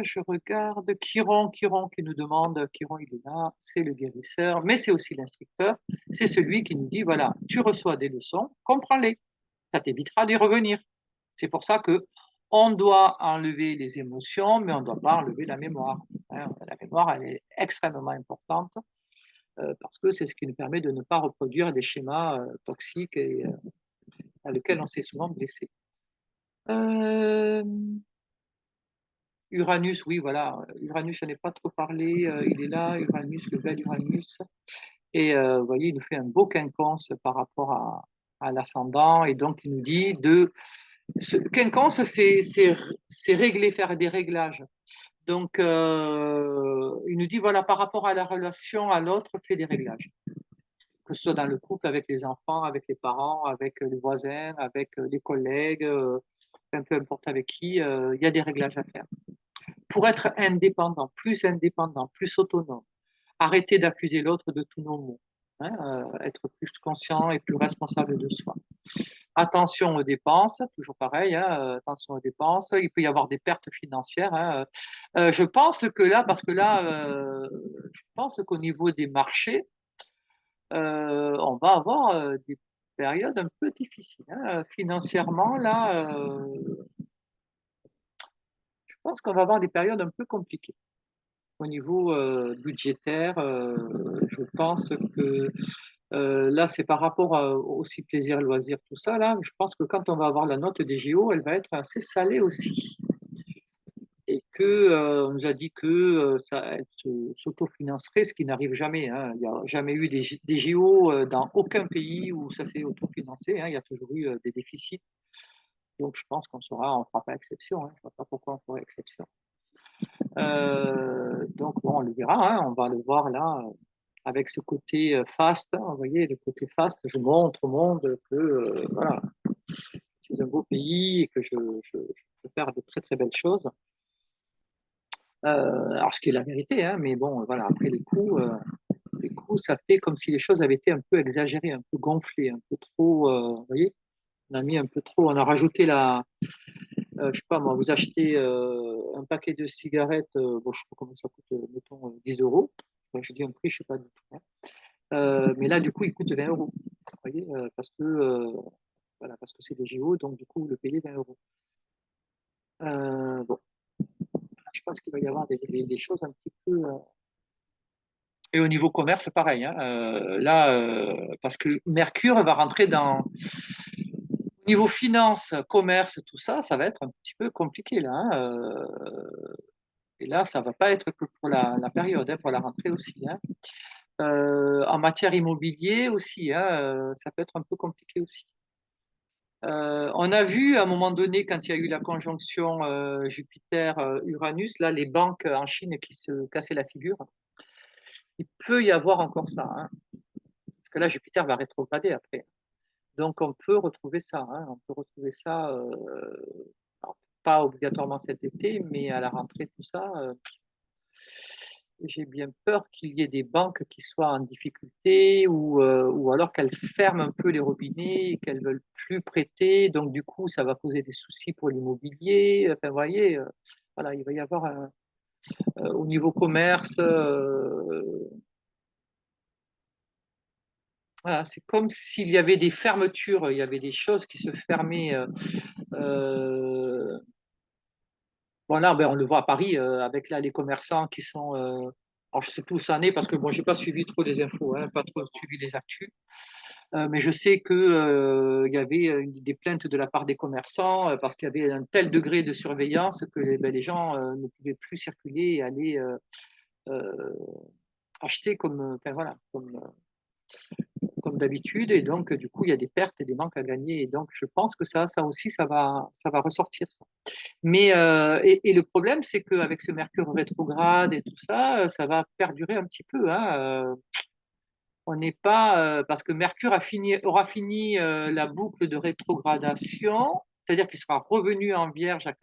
Je regarde Chiron qui nous demande, Chiron il est là, c'est le guérisseur, mais c'est aussi l'instructeur, c'est celui qui nous dit, voilà, tu reçois des leçons, comprends-les, ça t'évitera d'y revenir. C'est pour ça que on doit enlever les émotions, mais on ne doit pas enlever la mémoire. Hein. La mémoire, elle est extrêmement importante parce que c'est ce qui nous permet de ne pas reproduire des schémas toxiques et à lesquels on s'est souvent blessé. Euh, Uranus, oui, voilà. Uranus, je n'ai pas trop parlé. Il est là, Uranus, le bel Uranus. Et vous voyez, il nous fait un beau quinconce par rapport à l'ascendant. Et donc, il nous dit de. Quinconce, c'est régler, faire des réglages. Donc, il nous dit, voilà, par rapport à la relation à l'autre, fais des réglages. Que ce soit dans le couple, avec les enfants, avec les parents, avec les voisins, avec les collègues, peu importe avec qui, il y a des réglages à faire pour être indépendant, plus autonome. Arrêter d'accuser l'autre de tous nos maux. Hein, être plus conscient et plus responsable de soi. Attention aux dépenses, toujours pareil, hein, attention aux dépenses. Il peut y avoir des pertes financières. Hein. Je pense que là, parce que là, je pense qu'au niveau des marchés, on va avoir des périodes un peu difficiles. Hein. Financièrement, là, je pense qu'on va avoir des périodes un peu compliquées. Au niveau budgétaire, je pense que là, c'est par rapport aussi plaisir, loisir, tout ça. Là, je pense que quand on va avoir la note des JO, elle va être assez salée aussi. Et que on nous a dit que ça elle s'autofinancerait, ce qui n'arrive jamais. Hein. Il n'y a jamais eu des JO dans aucun pays où ça s'est autofinancé. Hein. Il y a toujours eu des déficits. Donc, je pense on ne fera pas exception. Hein. Je ne vois pas pourquoi on ferait exception. Donc, bon, on le verra, hein, on va le voir là, avec ce côté faste. Hein, vous voyez, le côté faste, je montre au monde que voilà, je suis un beau pays et que je peux faire de très très belles choses. Alors, ce qui est la vérité, hein, mais bon, voilà, après les coups, ça fait comme si les choses avaient été un peu exagérées, un peu gonflées, un peu trop, vous voyez, on a mis un peu trop, on a rajouté je sais pas moi, vous achetez un paquet de cigarettes, bon, je sais pas comment ça coûte, mettons 10 euros. Enfin, je dis un prix, je sais pas du tout. Hein. Mais là, du coup, il coûte 20 euros. Vous voyez, voilà, parce que c'est des JO, donc du coup, vous le payez 20 euros. Bon, je pense qu'il va y avoir des choses un petit peu. Et au niveau commerce, pareil. Hein, là, parce que Mercure va rentrer dans. Au niveau finance, commerce, tout ça, ça va être un petit peu compliqué là. Hein, et là, ça ne va pas être que pour la période, hein, pour la rentrée aussi. Hein. En matière immobilier aussi, hein, ça peut être un peu compliqué aussi. On a vu à un moment donné, quand il y a eu la conjonction Jupiter-Uranus, là, les banques en Chine qui se cassaient la figure. Il peut y avoir encore ça, hein, parce que là, Jupiter va rétrograder après. Donc, on peut retrouver ça, hein, on peut retrouver ça, alors, pas obligatoirement cet été, mais à la rentrée, tout ça. J'ai bien peur qu'il y ait des banques qui soient en difficulté ou alors qu'elles ferment un peu les robinets et qu'elles ne veulent plus prêter. Donc, du coup, ça va poser des soucis pour l'immobilier. Enfin, vous voyez, voilà, il va y avoir au niveau commerce, voilà, c'est comme s'il y avait des fermetures, il y avait des choses qui se fermaient. Euh, bon, là, ben, on le voit à Paris avec là, les commerçants qui sont. Alors, je sais plus où ça en est parce que bon, j'ai pas suivi trop les infos, hein, pas trop suivi les actus. Mais je sais que il y avait des plaintes de la part des commerçants parce qu'il y avait un tel degré de surveillance que ben, les gens ne pouvaient plus circuler et aller euh, acheter comme, enfin, voilà, comme d'habitude. Et donc, du coup, il y a des pertes et des manques à gagner. Et donc, je pense que ça aussi, ça va ressortir. Ça. Mais et le problème, c'est qu'avec ce Mercure rétrograde et tout ça, ça va perdurer un petit peu. Hein, on n'est pas parce que Mercure aura fini la boucle de rétrogradation, c'est-à-dire qu'il sera revenu en Vierge à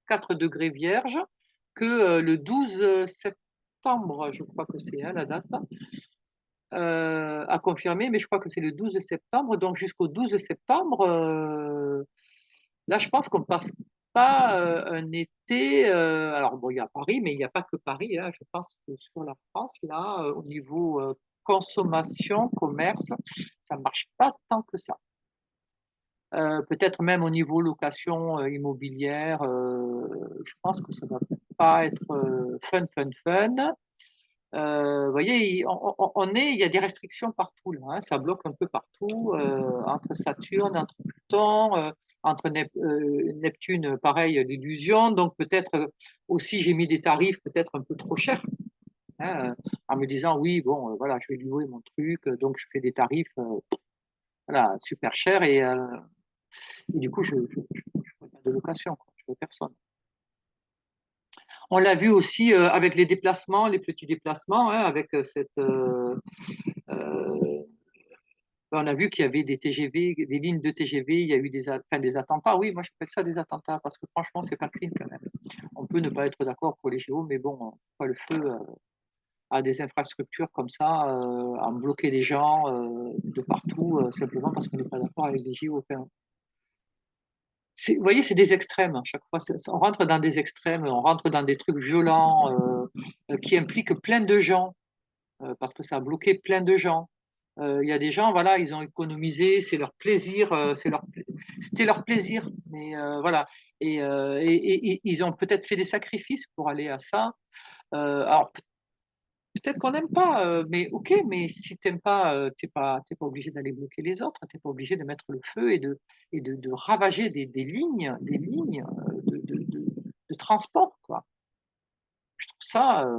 4 degrés Vierge que le 12 septembre, je crois que c'est hein, la date, à confirmer, mais je crois que c'est le 12 septembre. Donc jusqu'au 12 septembre, là, je pense qu'on passe pas un été. Alors bon, il y a Paris, mais il n'y a pas que Paris. Hein. Je pense que sur la France, là, au niveau consommation, commerce, ça ne marche pas tant que ça. Peut-être même au niveau location immobilière, je pense que ça ne doit pas être fun. Vous voyez, il y a des restrictions partout là, hein, ça bloque un peu partout, entre Saturne, entre Pluton, entre Neptune, pareil, l'illusion. Donc peut-être aussi j'ai mis des tarifs peut-être un peu trop chers, hein, en me disant oui, bon, voilà, je vais louer mon truc, donc je fais des tarifs voilà, super chers et du coup je ne fais pas de location, quoi, je ne fais personne. On l'a vu aussi avec les déplacements, les petits déplacements, hein, avec cette euh, on a vu qu'il y avait des TGV, des lignes de TGV, il y a eu enfin, des attentats. Oui, moi j'appelle ça des attentats parce que franchement, c'est pas clean quand même. On peut ne pas être d'accord pour les JO, mais bon, on pas le feu à des infrastructures comme ça, à bloquer les gens de partout simplement parce qu'on n'est pas d'accord avec les JO. Enfin, vous voyez, c'est des extrêmes à chaque fois. On rentre dans des extrêmes, on rentre dans des trucs violents qui impliquent plein de gens parce que ça a bloqué plein de gens. Il y a des gens, voilà, ils ont économisé, c'est leur plaisir, c'était leur plaisir, mais voilà. Et ils ont peut-être fait des sacrifices pour aller à ça. Alors peut-être qu'on n'aime pas, mais ok, mais si t'aimes pas, t'es pas obligé d'aller bloquer les autres, t'es pas obligé de mettre le feu et de ravager des lignes de transport, quoi. Je trouve ça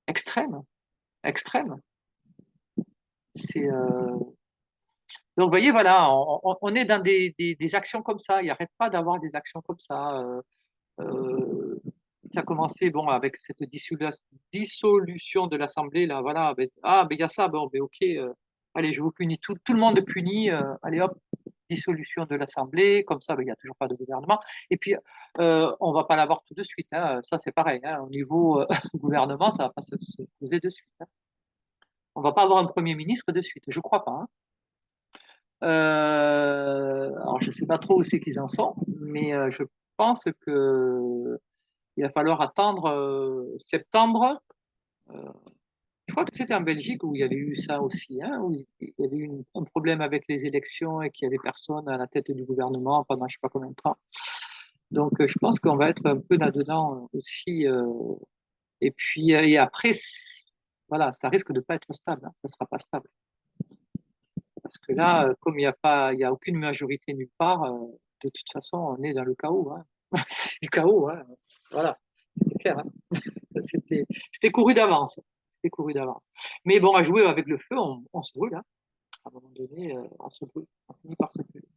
extrême, extrême. C'est Donc, vous voyez, voilà, on est dans des actions comme ça. Il n'arrête pas d'avoir des actions comme ça. Euh, ça a commencé bon, avec cette dissolution de l'Assemblée. Là, voilà, ah, ben il y a ça, bon, ben, ok. Allez, je vous punis, tout le monde punit. Allez, hop, dissolution de l'Assemblée. Comme ça, ben, il n'y a toujours pas de gouvernement. Et puis, on ne va pas l'avoir tout de suite. Hein. Ça, c'est pareil. Hein. Au niveau gouvernement, ça ne va pas se poser de suite. Hein. On ne va pas avoir un Premier ministre de suite. Je ne crois pas. Hein. Alors, je ne sais pas trop où c'est qu'ils en sont, mais je pense que il va falloir attendre septembre. Euh, je crois que c'était en Belgique où il y avait eu ça aussi, hein, où il y avait eu un problème avec les élections et qu'il n'y avait personne à la tête du gouvernement pendant je ne sais pas combien de temps. Donc, je pense qu'on va être un peu là-dedans aussi. Et puis, et après, voilà, ça risque de ne pas être stable. Hein, ça ne sera pas stable. Parce que là, comme il y a aucune majorité nulle part, de toute façon, on est dans le chaos. Hein. C'est du chaos. Hein. Voilà, c'était clair. Hein. C'était couru d'avance. C'était couru d'avance. Mais bon, à jouer avec le feu, on se brûle. Hein. À un moment donné, on se brûle. On finit par se brûler.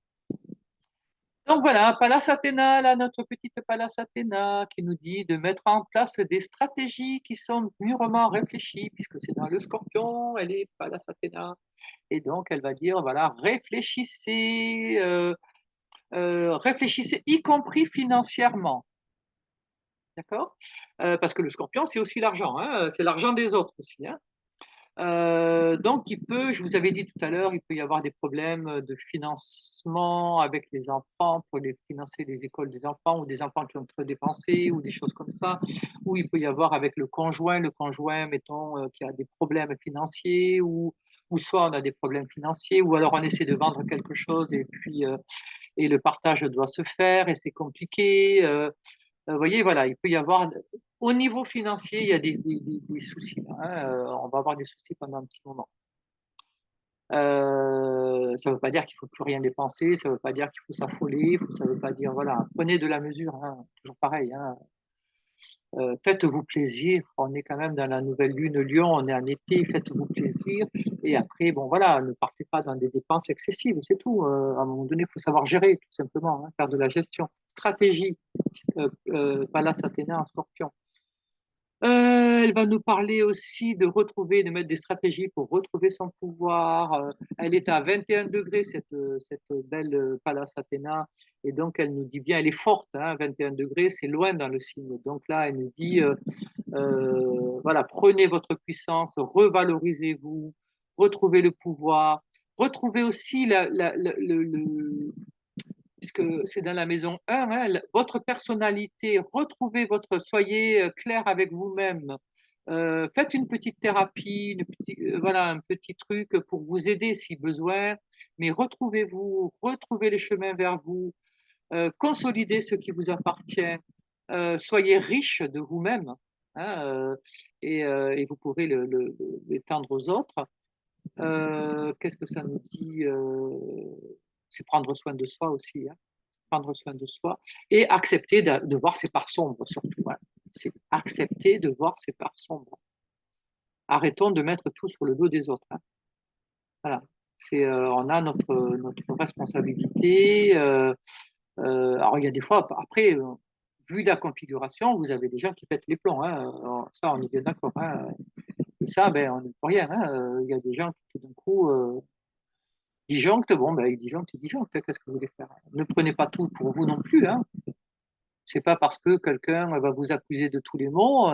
Donc voilà, Pallas Athéna, là, notre petite Pallas Athéna, qui nous dit de mettre en place des stratégies qui sont mûrement réfléchies, puisque c'est dans le Scorpion, elle est Pallas Athéna. Et donc, elle va dire, voilà, réfléchissez y compris financièrement, d'accord? Parce que le Scorpion, c'est aussi l'argent, hein, c'est l'argent des autres aussi, hein. Donc, je vous avais dit tout à l'heure, il peut y avoir des problèmes de financement avec les enfants pour les financer les écoles des enfants ou des enfants qui ont trop dépensé ou des choses comme ça. Ou il peut y avoir avec le conjoint, mettons, qui a des problèmes financiers ou soit on a des problèmes financiers ou alors on essaie de vendre quelque chose et puis et le partage doit se faire et c'est compliqué. Vous voyez, voilà, il peut y avoir, au niveau financier, il y a des soucis, hein, on va avoir des soucis pendant un petit moment. Ça ne veut pas dire qu'il ne faut plus rien dépenser, ça ne veut pas dire qu'il faut s'affoler, ça ne veut pas dire, voilà, prenez de la mesure, hein, toujours pareil, hein. Faites-vous plaisir, on est quand même dans la nouvelle lune Lion, on est en été, faites-vous plaisir. Et après, bon voilà, ne partez pas dans des dépenses excessives, c'est tout. À un moment donné, il faut savoir gérer, tout simplement, hein, faire de la gestion. Stratégie, Pallas Athéna en Scorpion. Elle va nous parler aussi de retrouver, de mettre des stratégies pour retrouver son pouvoir. Elle est à 21 degrés, cette belle Pallas Athéna, et donc elle nous dit bien, elle est forte, hein, 21 degrés, c'est loin dans le signe. Donc là, elle nous dit, voilà, prenez votre puissance, revalorisez-vous, retrouvez le pouvoir, retrouvez aussi puisque c'est dans la maison 1, hein, votre personnalité, retrouvez soyez clair avec vous-même. Faites une petite thérapie, voilà, un petit truc pour vous aider si besoin, mais retrouvez-vous, retrouvez les chemins vers vous, consolidez ce qui vous appartient, soyez riche de vous-même, hein, et vous pourrez l'étendre aux autres. Qu'est-ce que ça nous dit? C'est prendre soin de soi aussi, hein, prendre soin de soi et accepter de voir ses parts sombres surtout. Voilà. C'est accepter de voir ses parts sombres. Arrêtons de mettre tout sur le dos des autres, hein. Voilà. On a notre responsabilité. Alors, il y a des fois, après, vu la configuration, vous avez des gens qui pètent les plombs, hein. Alors, ça, on est bien d'accord, hein. Et ça, ben, on n'est pour rien, hein. Il y a des gens qui, tout d'un coup, disjonctent. Bon, ben, ils disjonctent, ils disjonctent. Qu'est-ce que vous voulez faire? Ne prenez pas tout pour vous non plus, hein. C'est pas parce que quelqu'un va vous accuser de tous les maux,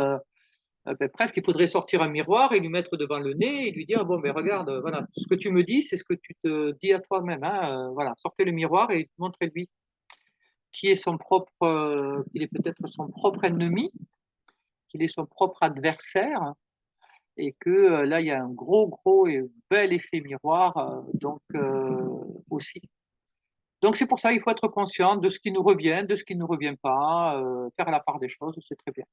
ben, presque il faudrait sortir un miroir et lui mettre devant le nez et lui dire, bon, ben regarde, voilà, ce que tu me dis, c'est ce que tu te dis à toi-même, hein. Voilà, sortez le miroir et montrez-lui qu'il est peut-être son propre ennemi, qu'il est son propre adversaire, et que là, il y a un gros, gros et bel effet miroir, donc aussi. Donc c'est pour ça qu'il faut être conscient de ce qui nous revient, de ce qui ne nous revient pas, faire la part des choses, c'est très bien.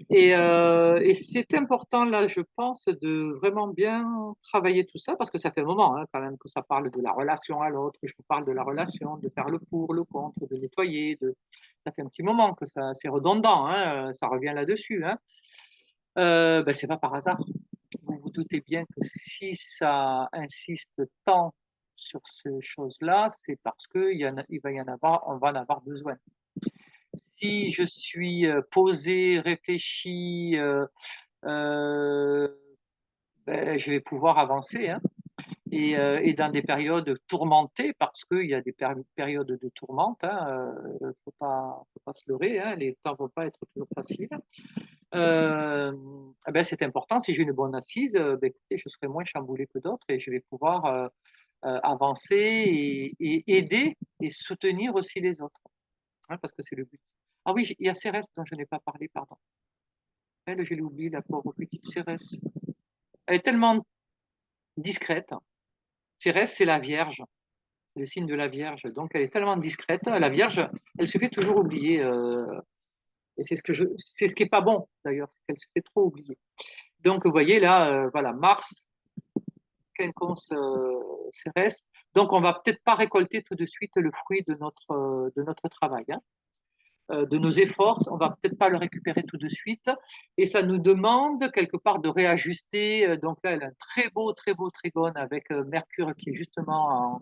Et c'est important, là, je pense, de vraiment bien travailler tout ça, parce que ça fait un moment, hein, quand même, que ça parle de la relation à l'autre, que je vous parle de la relation, de faire le pour, le contre, de nettoyer. Ça fait un petit moment que c'est redondant, hein, ça revient là-dessus, hein. Ben, c'est pas par hasard. Vous vous doutez bien que si ça insiste tant sur ces choses-là, c'est parce il va y en avoir, on va en avoir besoin. Si je suis posé, réfléchi, euh, ben, je vais pouvoir avancer, hein. Et dans des périodes tourmentées, parce qu'il y a des périodes de tourmente, hein, faut pas se leurrer, hein, les temps ne vont pas être toujours faciles. Eh ben, c'est important, si j'ai une bonne assise, ben, écoutez, je serai moins chamboulé que d'autres et je vais pouvoir avancer et aider et soutenir aussi les autres, hein, parce que c'est le but. Ah oui, il y a Cérès dont je n'ai pas parlé, pardon. Elle, je l'ai oublié, la pauvre petite Cérès. Elle est tellement discrète. Cérès, c'est la Vierge, c'est le signe de la Vierge. Donc, elle est tellement discrète. La Vierge, elle se fait toujours oublier. Et c'est ce qui est pas bon, d'ailleurs, c'est qu'elle se fait trop oublier. Donc, vous voyez là, voilà, Mars, Quinconce, Cérès. Donc, on va peut-être pas récolter tout de suite le fruit de notre travail, hein, de nos efforts. On va peut-être pas le récupérer tout de suite. Et ça nous demande quelque part de réajuster. Donc là, elle a un très beau trigone avec Mercure qui est justement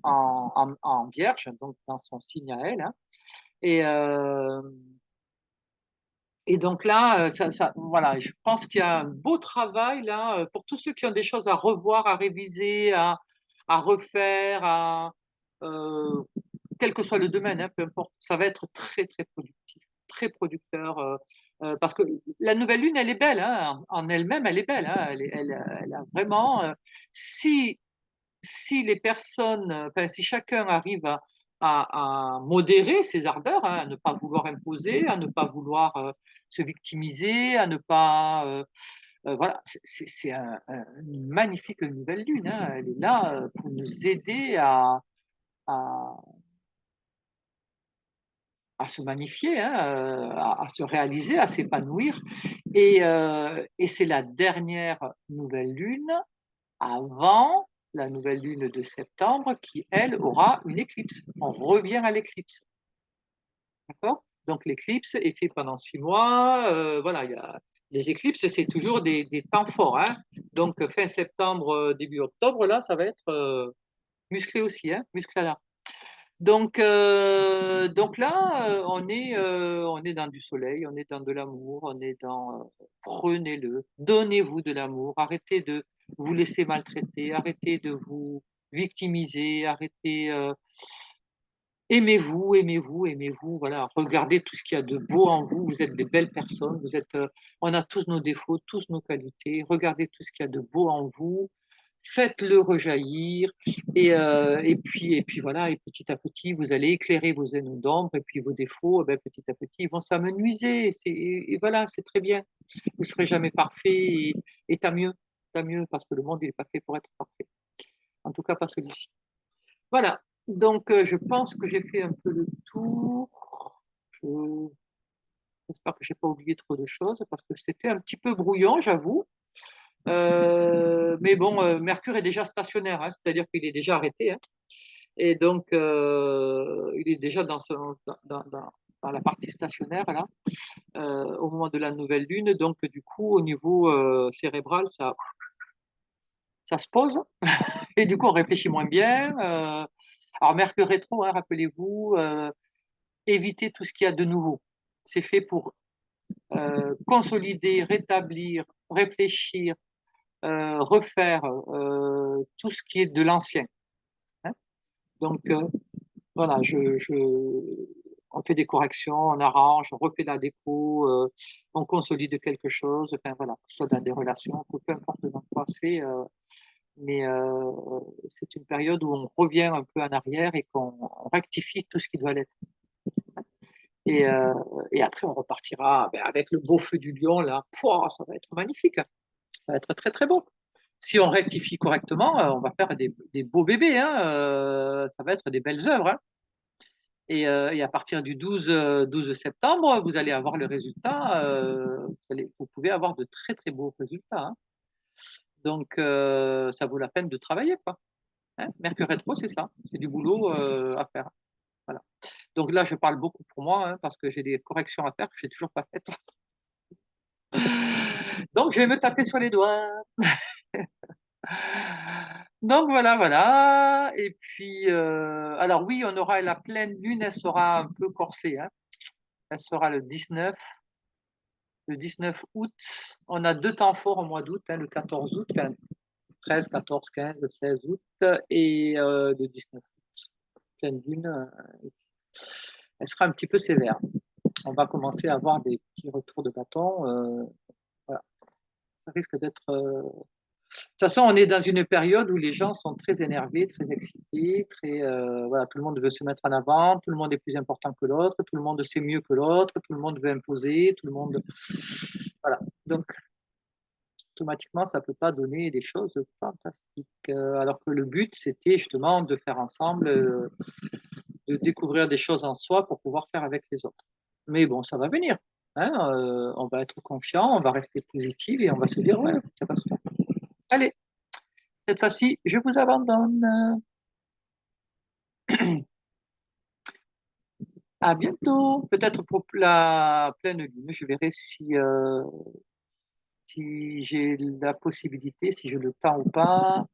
en Vierge, donc dans son signe à elle, hein. Et, euh, et donc là, voilà, je pense qu'il y a un beau travail là pour tous ceux qui ont des choses à revoir, à réviser, à refaire, euh, quel que soit le domaine, hein, peu importe, ça va être très très productif, très producteur. Parce que la nouvelle lune, elle est belle, hein, en elle-même, elle est belle, hein, elle a vraiment. Si si les personnes, enfin, si chacun arrive à modérer ses ardeurs, hein, à ne pas vouloir imposer, à ne pas vouloir se victimiser, à ne pas. Voilà, une magnifique nouvelle lune, hein. Elle est là pour nous aider à, à se magnifier, hein, à se réaliser, à s'épanouir. Et c'est la dernière nouvelle lune avant la nouvelle lune de septembre qui, elle, aura une éclipse. On revient à l'éclipse. D'accord. Donc l'éclipse est fait pendant 6 mois. Voilà, les éclipses, c'est toujours des temps forts, hein. Donc fin septembre, début octobre, là, ça va être musclé aussi, hein, musclé là. Donc là, on est dans du soleil, on est dans de l'amour, on est dans prenez-le, donnez-vous de l'amour, arrêtez de vous laisser maltraiter, arrêtez de vous victimiser, arrêtez, aimez-vous, aimez-vous, aimez-vous, voilà, regardez tout ce qu'il y a de beau en vous, vous êtes des belles personnes, on a tous nos défauts, tous nos qualités, regardez tout ce qu'il y a de beau en vous, faites-le rejaillir et puis voilà, et petit à petit vous allez éclairer vos zones d'ombre et puis vos défauts, eh ben, petit à petit ils vont s'amenuiser et voilà, c'est très bien. Vous serez jamais parfait et tant mieux parce que le monde il est pas fait pour être parfait. En tout cas pas celui-ci. Voilà. Donc je pense que j'ai fait un peu le tour. Je- J'espère que j'ai pas oublié trop de choses parce que c'était un petit peu brouillon, j'avoue. Mais bon, Mercure est déjà stationnaire, hein, c'est-à-dire qu'il est déjà arrêté, hein. Et donc, il est déjà dans la partie stationnaire, là, au moment de la nouvelle lune. Donc, du coup, au niveau cérébral, ça se pose. Et du coup, on réfléchit moins bien. Alors, Mercure rétro, hein, rappelez-vous, éviter tout ce qu'il y a de nouveau. C'est fait pour consolider, rétablir, réfléchir, refaire tout ce qui est de l'ancien, hein. Donc, voilà, on fait des corrections, on arrange, on refait la déco, on consolide quelque chose, enfin voilà, que ce soit dans des relations, que peu importe dans quoi c'est, mais c'est une période où on revient un peu en arrière et qu'on rectifie tout ce qui doit l'être. Et, euh, et après, on repartira ben, avec le beau feu du lion, là, pouah, ça va être magnifique, hein. Ça va être très très beau. Si on rectifie correctement, on va faire des beaux bébés, hein, ça va être des belles œuvres, hein. Et à partir du 12 septembre, vous allez avoir le résultat. Vous pouvez avoir de très très beaux résultats, hein. Donc, ça vaut la peine de travailler, quoi, hein. Mercure rétro, c'est ça. C'est du boulot à faire. Voilà. Donc là, je parle beaucoup pour moi, hein, parce que j'ai des corrections à faire que je n'ai toujours pas faites. Donc, je vais me taper sur les doigts. Donc voilà, voilà. Et puis, alors oui, on aura la pleine lune, elle sera un peu corsée, hein. Elle sera le 19 août. On a deux temps forts au mois d'août, hein, le 14 août, enfin 13, 14, 15, 16 août et le 19 août. Pleine lune, elle sera un petit peu sévère. On va commencer à avoir des petits retours de bâton. Voilà. Ça risque d'être de toute façon, on est dans une période où les gens sont très énervés, très excités, voilà, tout le monde veut se mettre en avant, tout le monde est plus important que l'autre, tout le monde sait mieux que l'autre, tout le monde veut imposer, tout le monde. Voilà. Donc, automatiquement, ça ne peut pas donner des choses fantastiques. Alors que le but, c'était justement de faire ensemble, de découvrir des choses en soi pour pouvoir faire avec les autres. Mais bon, ça va venir, hein, on va être confiant, on va rester positif et on va se dire, ouais, ça va se faire. Allez, cette fois-ci, je vous abandonne. À bientôt. Peut-être pour la pleine lune. Je verrai si j'ai la possibilité, si j'ai le temps ou pas.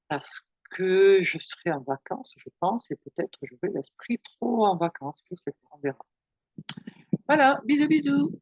Parce que je serai en vacances, je pense, et peut-être j'aurai l'esprit trop en vacances. Je sais pas, on verra. Voilà, bisous, bisous.